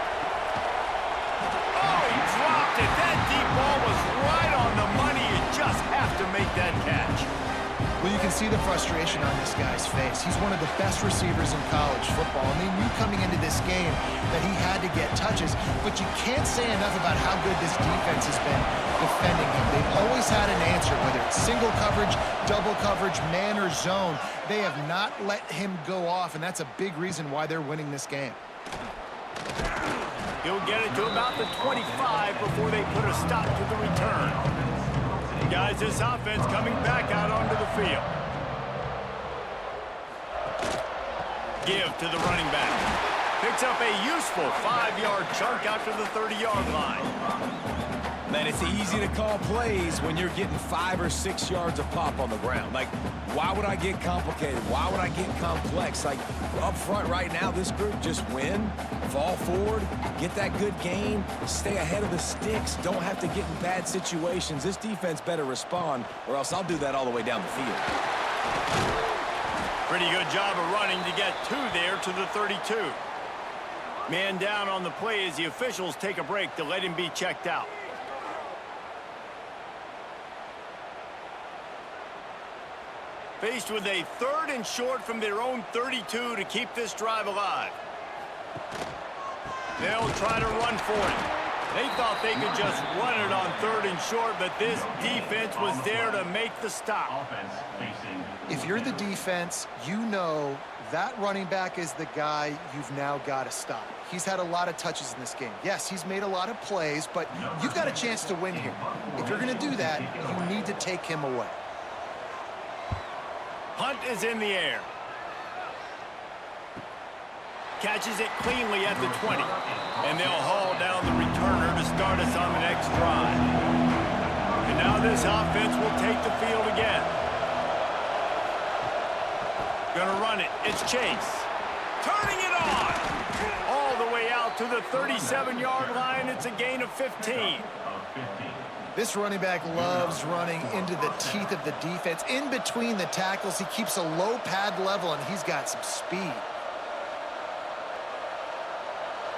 Oh, he dropped it. That deep ball was right on the money. You just have to make that catch. Well, you can see the frustration on this guy's face. He's one of the best receivers in college football, and they knew coming into this game that he had to get touches, but you can't say enough about how good this defense has been defending him. They've always had an answer, whether it's single coverage, double coverage, man or zone. They have not let him go off, and that's a big reason why they're winning this game. He'll get it to about the 25 before they put a stop to the return. Guys, this offense coming back out onto the field. Give to the running back. Picks up a useful 5-yard chunk after the 30-yard line. Man, it's easy to call plays when you're getting 5 or 6 yards a pop on the ground. Like, why would I get complicated? Why would I get complex? Like, up front right now, this group just win, fall forward, get that good gain, stay ahead of the sticks, don't have to get in bad situations. This defense better respond, or else I'll do that all the way down the field. Pretty good job of running to get 2 there to the 32. Man down on the play as the officials take a break to let him be checked out. Faced with a 3rd and short from their own 32 to keep this drive alive. They'll try to run for it. They thought they could just run it on 3rd and short, but this defense was there to make the stop. Offense facing. If you're the defense, you know that running back is the guy you've now got to stop. He's had a lot of touches in this game. Yes, he's made a lot of plays, but you've got a chance to win here. If you're going to do that, you need to take him away. Hunt is in the air. Catches it cleanly at the 20. And they'll haul down the returner to start us on the next drive. And now this offense will take the field again. Gonna run it. It's Chase. Turning it on. All the way out to the 37-yard line. It's a gain of 15. This running back loves running into the teeth of the defense. In between the tackles, he keeps a low pad level, and he's got some speed.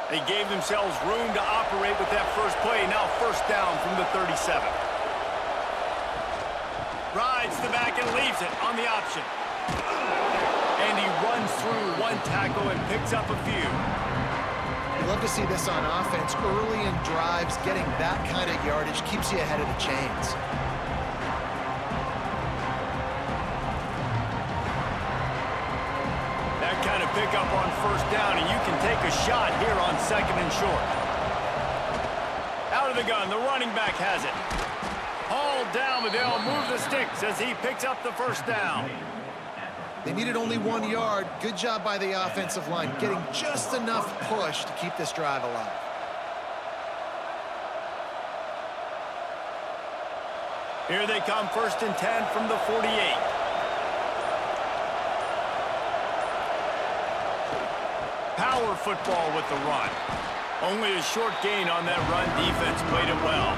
They gave themselves room to operate with that first play. Now 1st down from the 37. Rides the back and leaves it on the option. And he runs through one tackle and picks up a few. You love to see this on offense. Early in drives, getting that kind of yardage keeps you ahead of the chains. That kind of pickup on 1st down, and you can take a shot here on 2nd and short. Out of the gun, the running back has it. Hauled down, but they'll move the sticks as he picks up the 1st down. They needed only 1 yard. Good job by the offensive line, getting just enough push to keep this drive alive. Here they come, 1st and 10 from the 48. Power football with the run. Only a short gain on that run. Defense played it well.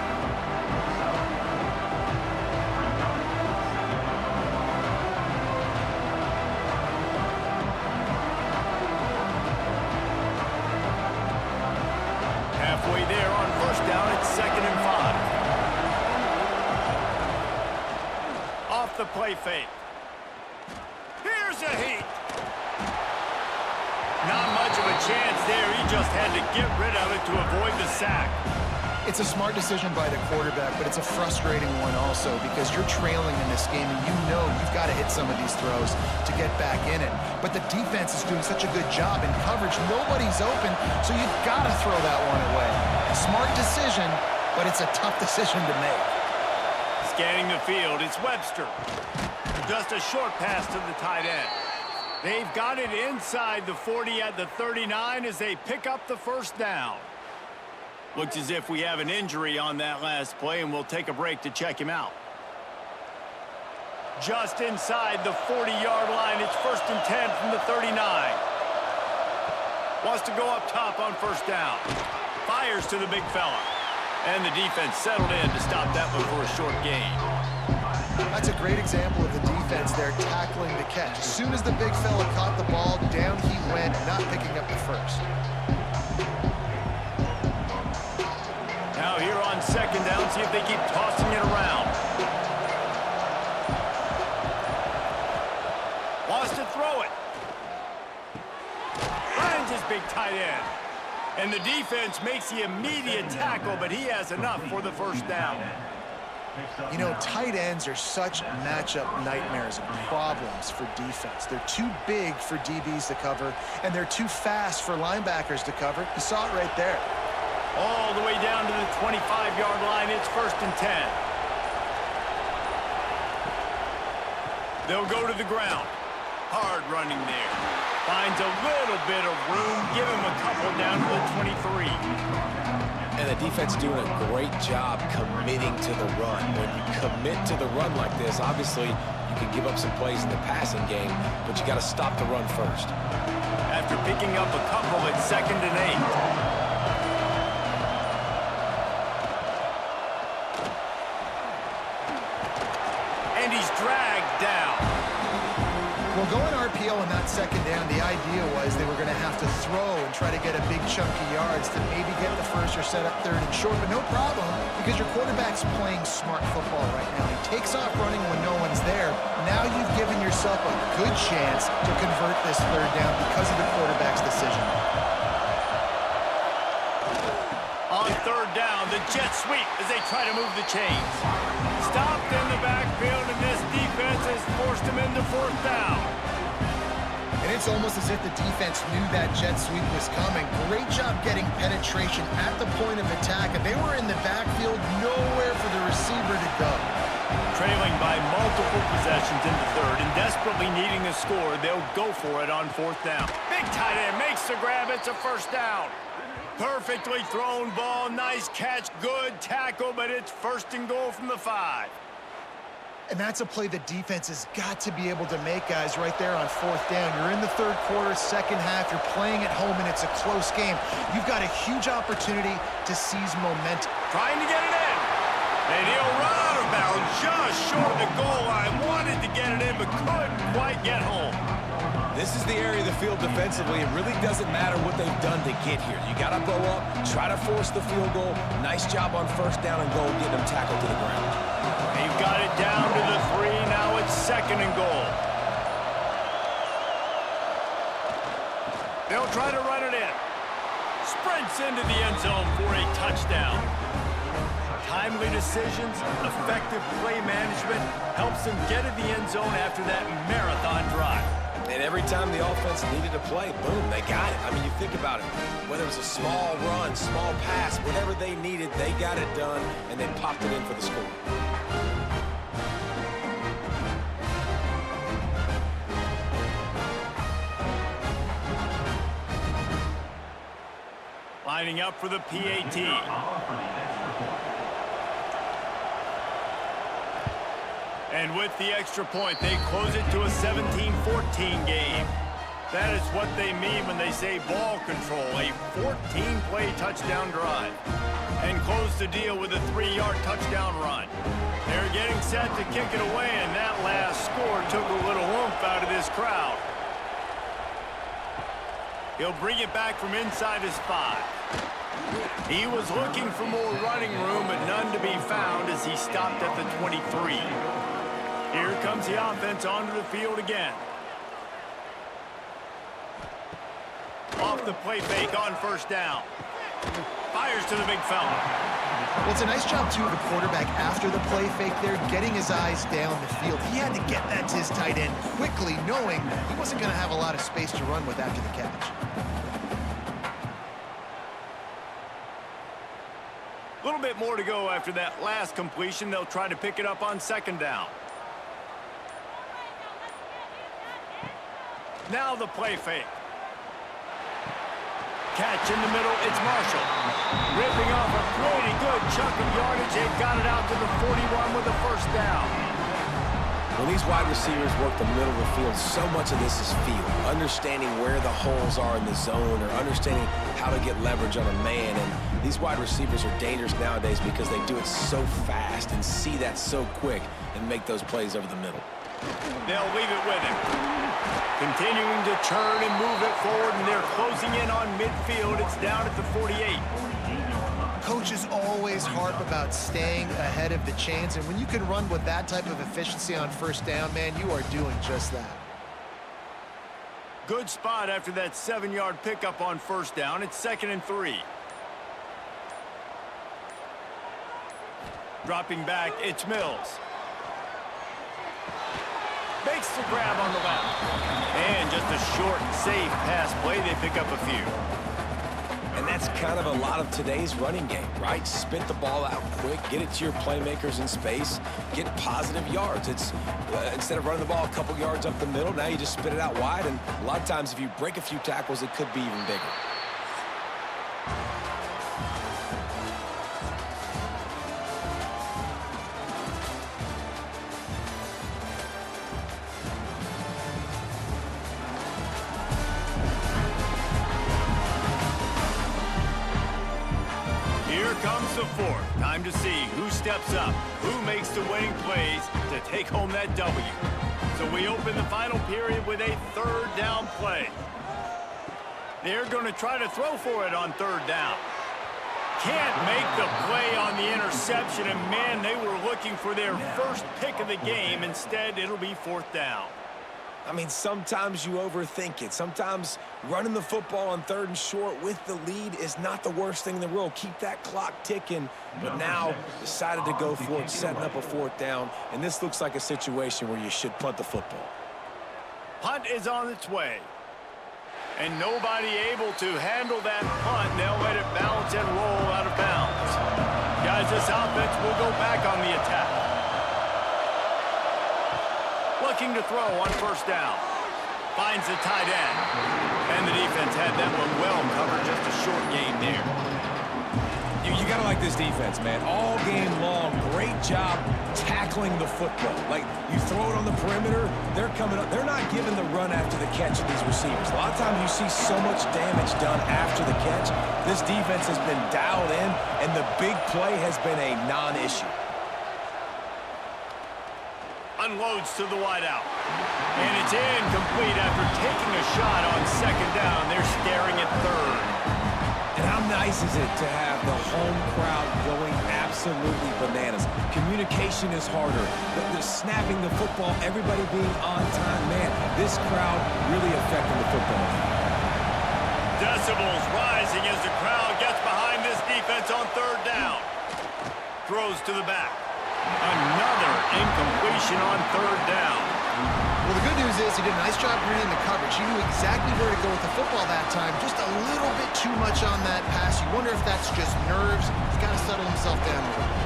Halfway there on 1st down, it's 2nd and 5. Off the play fake. Here's a heat. Not much of a chance there. He just had to get rid of it to avoid the sack. It's a smart decision by the quarterback, but it's a frustrating one also because you're trailing in this game and you know you've got to hit some of these throws to get back in it. But the defense is doing such a good job in coverage. Nobody's open, so you've got to throw that one away. Smart decision, but it's a tough decision to make. Scanning the field, it's Webster. Just a short pass to the tight end. They've got it inside the 40 at the 39 as they pick up the 1st down. Looks as if we have an injury on that last play, and we'll take a break to check him out. Just inside the 40-yard line, it's 1st and 10 from the 39. Wants to go up top on 1st down. Fires to the big fella. And the defense settled in to stop that one for a short gain. That's a great example of the defense there tackling the catch. As soon as the big fella caught the ball, down he went, not picking up the 1st. Now here on 2nd down, see if they keep tossing it around. Wants to throw it. Finds his big tight end. And the defense makes the immediate tackle, but he has enough for the 1st down. You know, tight ends are such matchup nightmares and problems for defense. They're too big for DBs to cover, and they're too fast for linebackers to cover. You saw it right there. All the way down to the 25-yard line, it's 1st and 10. They'll go to the ground. Hard running there. Finds a little bit of room. Give him a couple down to the 23. And the defense doing a great job committing to the run. When you commit to the run like this, obviously you can give up some plays in the passing game, but you got to stop the run first. After picking up a couple at 2nd and 8. And he's dragged down. Well, going RPO on that 2nd down, the idea was they were going to have to throw and try to get a big chunk of yards to maybe get the 1st or set up 3rd and short, but no problem because your quarterback's playing smart football right now. He takes off running when no one's there. Now you've given yourself a good chance to convert this 3rd down because of the quarterback's decision. On 3rd down, jet sweep as they try to move the chains. Stopped in the backfield, and this defense has forced them into fourth down. And it's almost as if the defense knew that jet sweep was coming. Great job getting penetration at the point of attack, and they were in the backfield, nowhere for the receiver to go. Trailing by multiple possessions in the third and desperately needing a score, they'll go for it on fourth down. Big tight end makes the grab. It's a first down. Perfectly thrown ball. Nice catch. Good tackle, but it's first and goal from the 5. And that's a play the defense has got to be able to make, guys, right there on fourth down. You're in the third quarter, second half. You're playing at home, and it's a close game. You've got a huge opportunity to seize momentum. Trying to get it in. And he'll run out of bounds just short of the goal line. Wanted to get it in, but couldn't quite get home. This is the area of the field defensively. It really doesn't matter what they've done to get here. You got to go up, try to force the field goal. Nice job on first down and goal, getting them tackled to the ground. They've got it down to the 3. Now it's second and goal. They'll try to run it in. Sprints into the end zone for a touchdown. Timely decisions, effective play management helps them get to the end zone after that marathon drive. And every time the offense needed to play, boom, they got it. I mean, you think about it. Whether it was a small run, small pass, whatever they needed, they got it done, and they popped it in for the score. Lining up for the PAT. And with the extra point, they close it to a 17-14 game. That is what they mean when they say ball control, a 14-play touchdown drive. And close the deal with a 3-yard touchdown run. They're getting set to kick it away, and that last score took a little oomph out of this crowd. He'll bring it back from inside his 5. He was looking for more running room, but none to be found as he stopped at the 23. Here comes the offense onto the field again. Off the play fake on first down. Fires to the big fella. Well, it's a nice job, too, of the quarterback after the play fake there, getting his eyes down the field. He had to get that to his tight end quickly, knowing he wasn't going to have a lot of space to run with after the catch. A little bit more to go after that last completion. They'll try to pick it up on second down. Now the play fake. Catch in the middle, it's Marshall. Ripping off a pretty good chunk of yardage. They've got it out to the 41 with a first down. When these wide receivers work the middle of the field, so much of this is feel. Understanding where the holes are in the zone or understanding how to get leverage on a man. And these wide receivers are dangerous nowadays because they do it so fast and see that so quick and make those plays over the middle. They'll leave it with him. Continuing to turn and move it forward, and they're closing in on midfield. It's down at the 48. Coaches always harp about staying ahead of the chains, and when you can run with that type of efficiency on first down, man, you are doing just that. Good spot after that 7-yard pickup on first down. It's second and 3. Dropping back, it's Mills. Makes the grab on the left. And just a short, safe pass play. They pick up a few. And that's kind of a lot of today's running game, right? Spit the ball out quick, get it to your playmakers in space, get positive yards. It's instead of running the ball a couple yards up the middle, now you just spit it out wide, and a lot of times if you break a few tackles, it could be even bigger. Comes the fourth. Time to see who steps up, who makes the winning plays to take home that W. So we open the final period with a third down play. They're going to try to throw for it on third down. Can't make the play on the interception, and man, they were looking for their first pick of the game. Instead, it'll be fourth down. I mean, sometimes you overthink it. Sometimes running the football on 3rd and short with the lead is not the worst thing in the world. Keep that clock ticking. But now decided to go for it, setting up a 4th down. And this looks like a situation where you should punt the football. Punt is on its way. And nobody able to handle that punt. They'll let it bounce and roll out of bounds. Guys, this offense will go back on the attack. Looking to throw on 1st down. Finds the tight end. And the defense had that one well covered. Just a short gain there. You got to like this defense, man. All game long, great job tackling the football. Like, you throw it on the perimeter, they're coming up. They're not giving the run after the catch of these receivers. A lot of times you see so much damage done after the catch. This defense has been dialed in, and the big play has been a non-issue. Unloads to the wideout. And it's incomplete after taking a shot on 2nd down. They're staring at 3rd. And how nice is it to have the home crowd going absolutely bananas? Communication is harder. The snapping the football, everybody being on time. Man, this crowd really affecting the football. Decibels rising as the crowd gets behind this defense on 3rd down. Throws to the back. Another incompletion on 3rd down. Well, the good news is he did a nice job reading the coverage. He knew exactly where to go with the football that time. Just a little bit too much on that pass. You wonder if that's just nerves. He's got to settle himself down a little bit.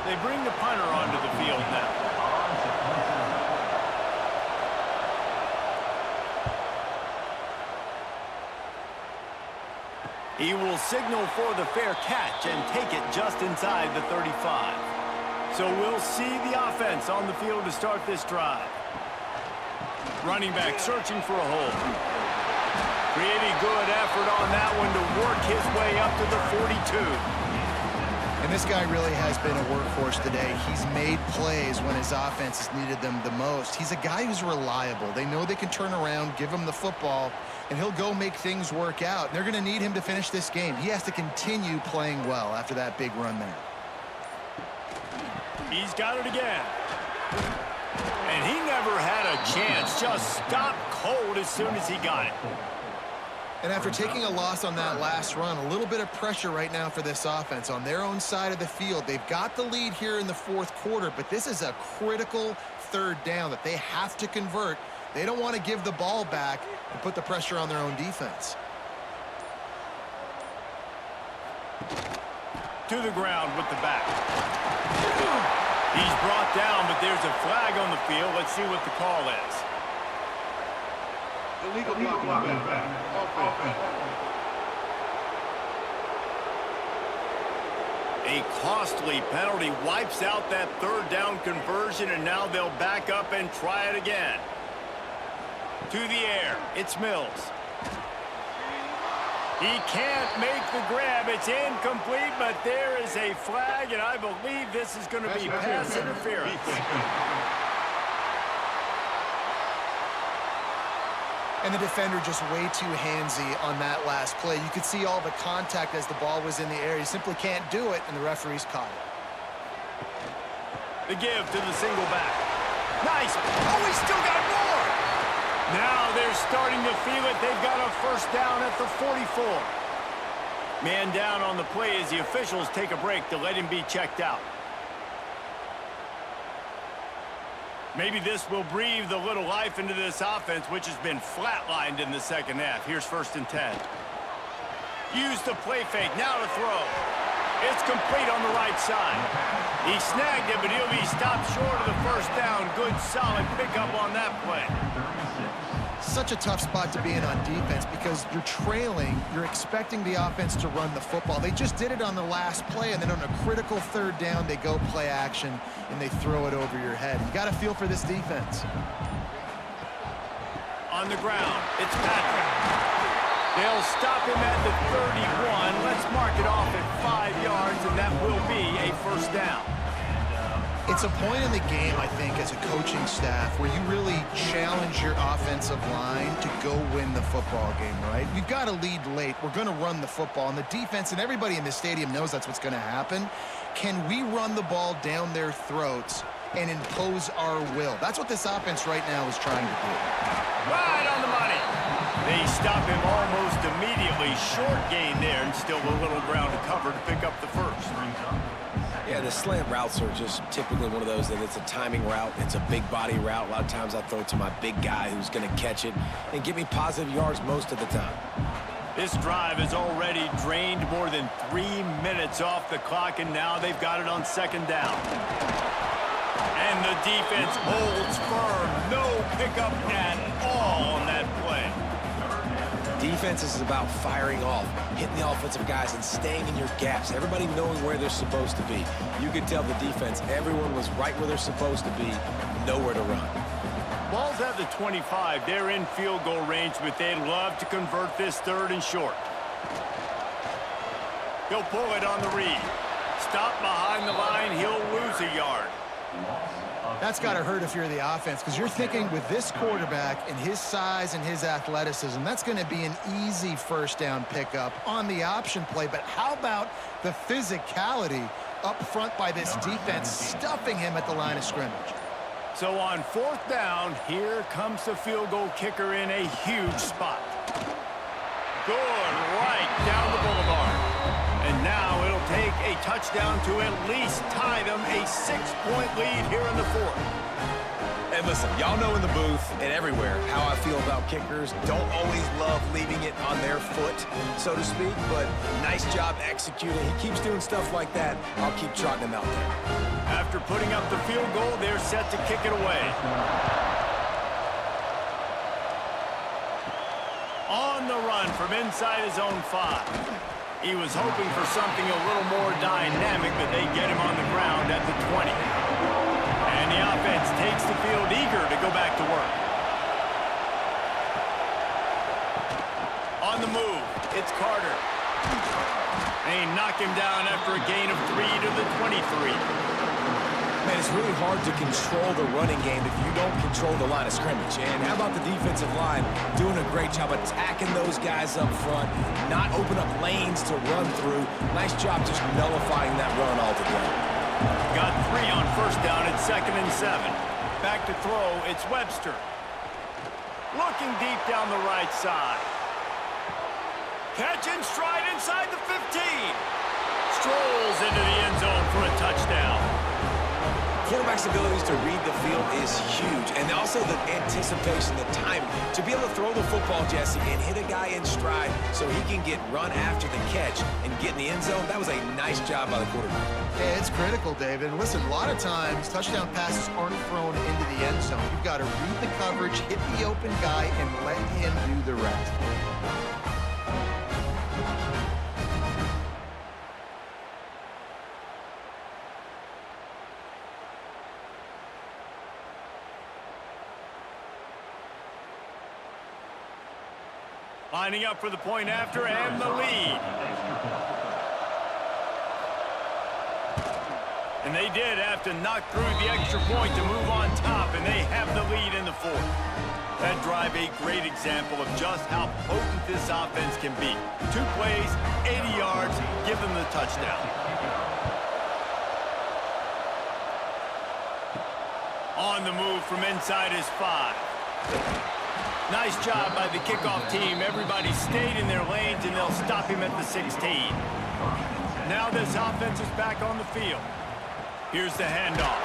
They bring the punter onto the field now. He will signal for the fair catch and take it just inside the 35. So we'll see the offense on the field to start this drive. Running back searching for a hole. Pretty good effort on that one to work his way up to the 42. And this guy really has been a workhorse today. He's made plays when his offense has needed them the most. He's a guy who's reliable. They know they can turn around, give him the football, and he'll go make things work out. They're going to need him to finish this game. He has to continue playing well after that big run there. He's got it again. And he never had a chance. Just stopped cold as soon as he got it. And after taking a loss on that last run, a little bit of pressure right now for this offense on their own side of the field. They've got the lead here in the 4th quarter, but this is a critical 3rd down that they have to convert. They don't want to give the ball back and put the pressure on their own defense. To the ground with the back. He's brought down, but there's a flag on the field. Let's see what the call is. Illegal blocking back. A costly penalty wipes out that 3rd down conversion, and now they'll back up and try it again. To the air. It's Mills. He can't make the grab. It's incomplete, but there is a flag, and I believe this is going to be pass interference. And the defender just way too handsy on that last play. You could see all the contact as the ball was in the air. You simply can't do it, and the referees caught it. The give to the single back. Nice. Oh, he's still got more. Now they're starting to feel it. They've got a 1st down at the 44. Man down on the play as the officials take a break to let him be checked out. Maybe this will breathe a little life into this offense, which has been flatlined in the 2nd half. Here's 1st and 10. Use the play fake. Now to throw. It's complete on the right side. He snagged it, but he'll be stopped short of the 1st down. Good, solid pickup on that play. Such a tough spot to be in on defense because you're trailing. You're expecting the offense to run the football. They just did it on the last play, and then on a critical 3rd down, they go play action, and they throw it over your head. You got to feel for this defense. On the ground, it's Patrick. They'll stop him at the 31. Let's mark it off at 5 yards, and that will be a 1st down. It's a point in the game, I think, as a coaching staff where you really challenge your offensive line to go win the football game, right? We've got to lead late. We're going to run the football, and the defense and everybody in the stadium knows that's what's going to happen. Can we run the ball down their throats and impose our will. That's what this offense right now is trying to do. Right on the money. They stop him almost immediately. Short gain there, and still a little ground to cover to pick up the first. Yeah, the slant routes are just typically one of those that it's a timing route. It's a big body route. A lot of times I throw it to my big guy who's going to catch it and give me positive yards most of the time. This drive has already drained more than 3 minutes off the clock, and now they've got it on second down. And the defense holds firm. No pickup at all on that play. Defense is about firing off, hitting the offensive guys and staying in your gaps. Everybody knowing where they're supposed to be. You could tell the defense, everyone was right where they're supposed to be, nowhere to run. Ball's at the 25. They're in field goal range, but they'd love to convert this third and short. He'll pull it on the read. Stop behind the line. He'll lose a yard. That's got to hurt if you're the offense, because you're thinking with this quarterback and his size and his athleticism, that's going to be an easy first down pickup on the option play. But how about the physicality up front by this defense, stuffing him at the line of scrimmage? So on fourth down, here comes the field goal kicker in a huge spot. Good, right down the boulevard. And now it'll take a touchdown to at least tie them a 6-point lead here in the fourth. And listen, y'all know in the booth and everywhere how I feel about kickers. Don't always love leaving it on their foot, so to speak, but nice job executing. He keeps doing stuff like that. I'll keep trotting him out there. After putting up the field goal, they're set to kick it away. On the run from inside his own 5. He was hoping for something a little more dynamic, but they get him on the ground at the 20. And the offense takes the field eager to go back to work. On the move, it's Carter. And he knocked him down after a gain of 3 to the 23. Man, it's really hard to control the running game if you don't control the line of scrimmage. And how about the defensive line doing a great job attacking those guys up front, not open up lanes to run through. Nice job just nullifying that run altogether. Got 3 on first down at 2nd and 7. Back to throw, it's Webster. Looking deep down the right side. Catch and stride inside the 15. Strolls into the end zone for a touchdown. Quarterback's abilities to read the field is huge, and also the anticipation, the timing. To be able to throw the football, Jesse, and hit a guy in stride so he can get run after the catch and get in the end zone, that was a nice job by the quarterback. Yeah, it's critical, David. And listen, a lot of times, touchdown passes aren't thrown into the end zone. You've got to read the coverage, hit the open guy, and let him do the rest. Lining up for the point after and the lead. And they did have to knock through the extra point to move on top, and they have the lead in the fourth. That drive a great example of just how potent this offense can be. 2 plays, 80 yards, give them the touchdown. On the move from inside his 5. Nice job by the kickoff team. Everybody stayed in their lanes, and they'll stop him at the 16. Now this offense is back on the field. Here's the handoff.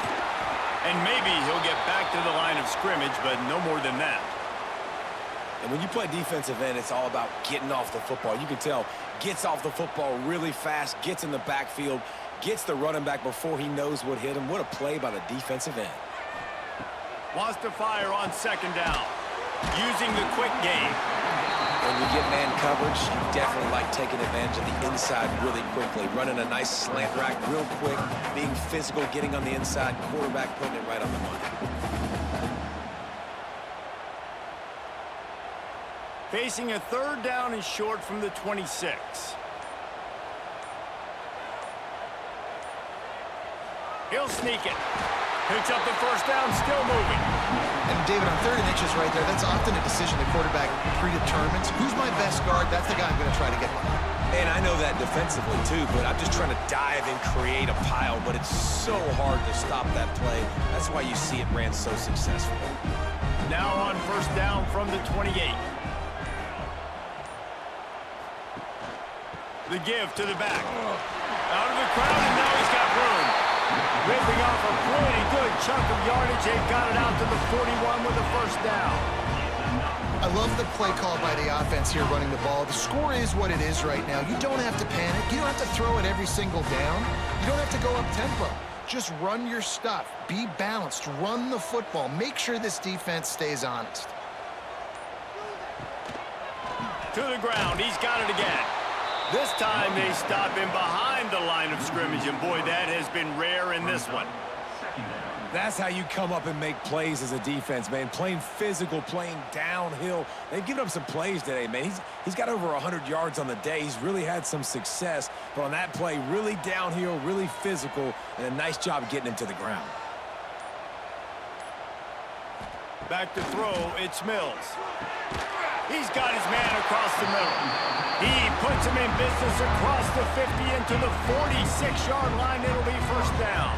And maybe he'll get back to the line of scrimmage, but no more than that. And when you play defensive end, it's all about getting off the football. You can tell, gets off the football really fast, gets in the backfield, gets the running back before he knows what hit him. What a play by the defensive end. Wants to fire on 2nd down. Using the quick game. When you get man coverage, you definitely like taking advantage of the inside really quickly. Running a nice slant rack real quick, being physical, getting on the inside, quarterback putting it right on the money. Facing a 3rd down and short from the 26. He'll sneak it. Picks up the first down, still moving. And David, on 3rd and inches right there, that's often a decision the quarterback predetermines. Who's my best guard? That's the guy I'm going to try to get by. And I know that defensively, too, but I'm just trying to dive and create a pile, but it's so hard to stop that play. That's why you see it ran so successfully. Now on first down from the 28. The give to the back. Out of the crowd, and now he's got room. Ripping off a pretty good chunk of yardage. They've got it out to the 41 with a first down. I love the play call by the offense here running the ball. The score is what it is right now. You don't have to panic. You don't have to throw it every single down. You don't have to go up tempo. Just run your stuff. Be balanced. Run the football. Make sure this defense stays honest. To the ground. He's got it again. This time they stop him behind the line of scrimmage, and boy, that has been rare in this one. That's how you come up and make plays as a defense, man. Playing physical, playing downhill. They've given up some plays today, man. He's got over 100 yards on the day. He's really had some success. But on that play, really downhill, really physical, and a nice job getting him to the ground. Back to throw, it's Mills. He's got his man across the middle. He puts him in business across the 50 into the 46-yard line. It'll be first down.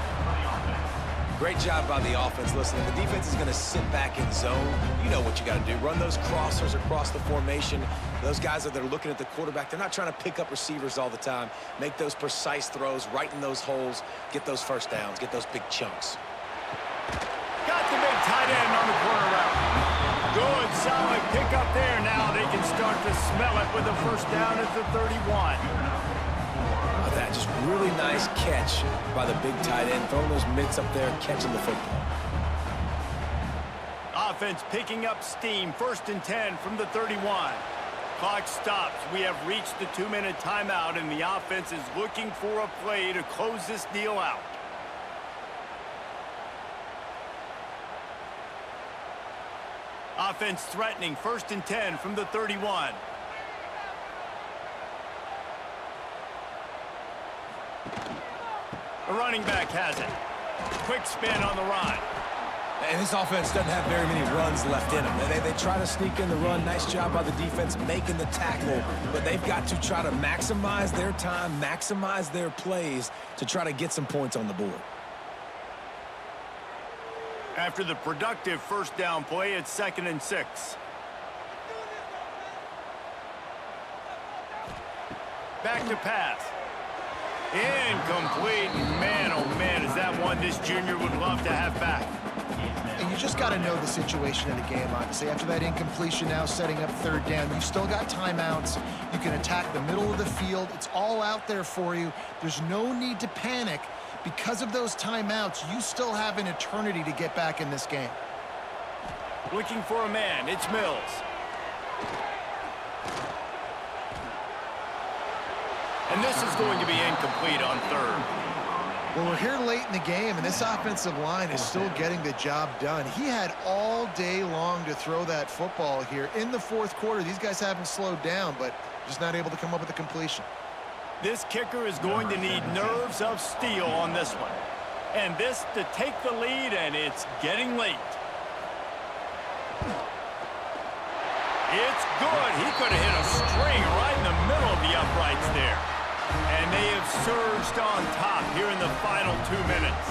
Great job by the offense. Listen, the defense is going to sit back in zone. You know what you got to do. Run those crossers across the formation. Those guys that are looking at the quarterback, they're not trying to pick up receivers all the time. Make those precise throws, right in those holes, get those first downs, get those big chunks. Got the big tight end on the corner route. Good, solid pickup there. Now they can start to smell it with a first down at the 31. That just really nice catch by the big tight end, throwing those mitts up there and catching the football. Offense picking up steam. First and 10 from the 31. Clock stops. We have reached the 2-minute timeout, and the offense is looking for a play to close this deal out. Offense threatening. First and 10 from the 31. The running back has it. Quick spin on the run. And this offense doesn't have very many runs left in them. They try to sneak in the run. Nice job by the defense making the tackle. But they've got to try to maximize their time, maximize their plays to try to get some points on the board. After the productive first down play, it's 2nd and 6. Back to pass. Incomplete. Man, oh man, is that one this junior would love to have back. And you just got to know the situation of the game, obviously. After that incompletion, now setting up third down, you've still got timeouts. You can attack the middle of the field. It's all out there for you. There's no need to panic. Because of those timeouts, you still have an eternity to get back in this game. Looking for a man. It's Mills. And this is going to be incomplete on third. Well, we're here late in the game, and this offensive line is still getting the job done. He had all day long to throw that football here. In the fourth quarter, these guys haven't slowed down, but just not able to come up with a completion. This kicker is going to need nerves of steel on this one. And this to take the lead, and it's getting late. It's good. He could have hit a string right in the middle of the uprights there. And they have surged on top here in the final 2 minutes.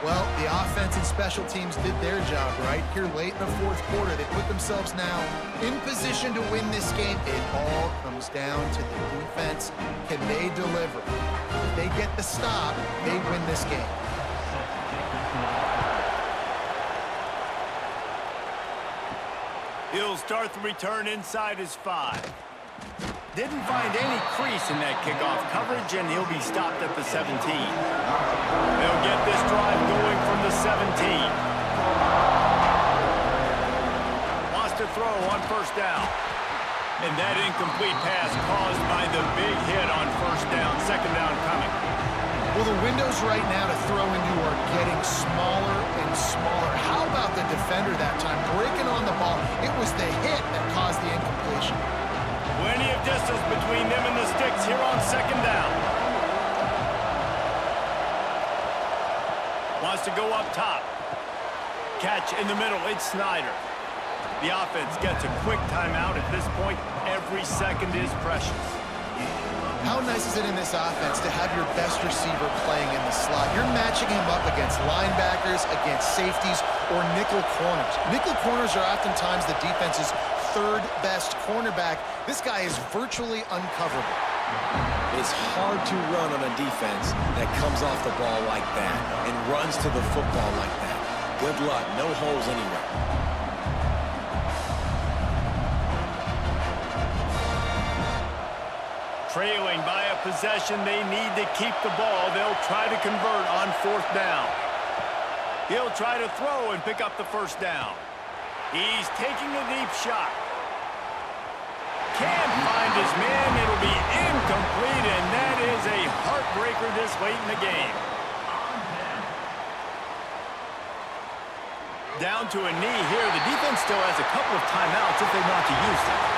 Well, the offense and special teams did their job right here late in the fourth quarter. They put themselves now in position to win this game. It all comes down to the defense. Can they deliver? If they get the stop, they win this game. He'll start the return inside his 5. Didn't find any crease in that kickoff coverage, and he'll be stopped at the 17. They'll get this drive going from the 17. Wants to throw on first down. And that incomplete pass caused by the big hit on first down. Second down coming. Well, the windows right now to throw into are getting smaller and smaller. How about the defender that time breaking on the ball? It was the hit that caused the incompletion. Plenty of distance between them and the sticks here on second down. Wants to go up top. Catch in the middle. It's Snyder. The offense gets a quick timeout at this point. Every second is precious. How nice is it in this offense to have your best receiver playing in the slot? You're matching him up against linebackers, against safeties, or nickel corners. Nickel corners are oftentimes the defense's third best cornerback. This guy is virtually uncoverable. It's hard to run on a defense that comes off the ball like that and runs to the football like that. Good luck. No holes anywhere. Trailing by a possession, they need to keep the ball. They'll try to convert on 4th down. He'll try to throw and pick up the 1st down. He's taking a deep shot. Can't find his man. It'll be incomplete, and that is a heartbreaker this late in the game. Down to a knee here. The defense still has a couple of timeouts if they want to use them.